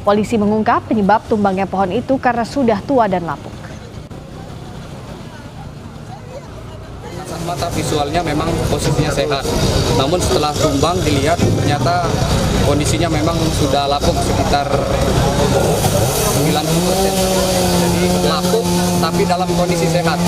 Polisi mengungkap penyebab tumbangnya pohon itu karena sudah tua dan lapuk. Mata visualnya memang posisinya sehat, namun setelah tumbang dilihat ternyata kondisinya memang sudah lapuk sekitar 90%. Jadi lapuk tapi dalam kondisi sehat.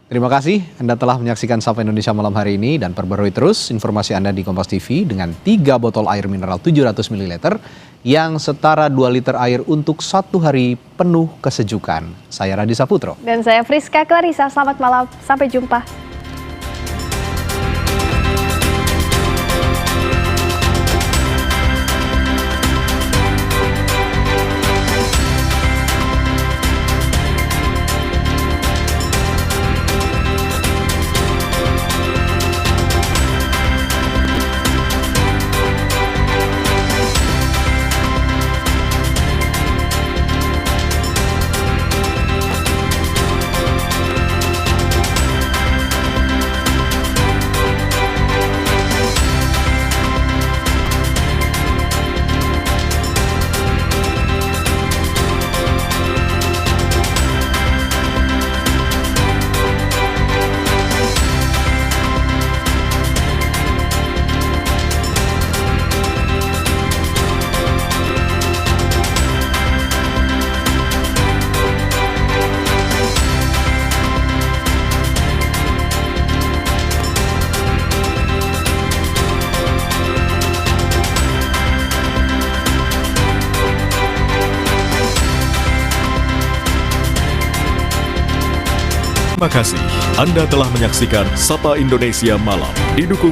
Terima kasih Anda telah menyaksikan Sapa Indonesia Malam hari ini dan perbarui terus informasi Anda di Kompas TV dengan 3 botol air mineral 700 ml yang setara 2 liter air untuk 1 hari penuh kesejukan. Saya Radi Saputro. Dan saya Friska Clarissa, selamat malam, sampai jumpa. Terima kasih. Anda telah menyaksikan Sapa Indonesia Malam. Didukung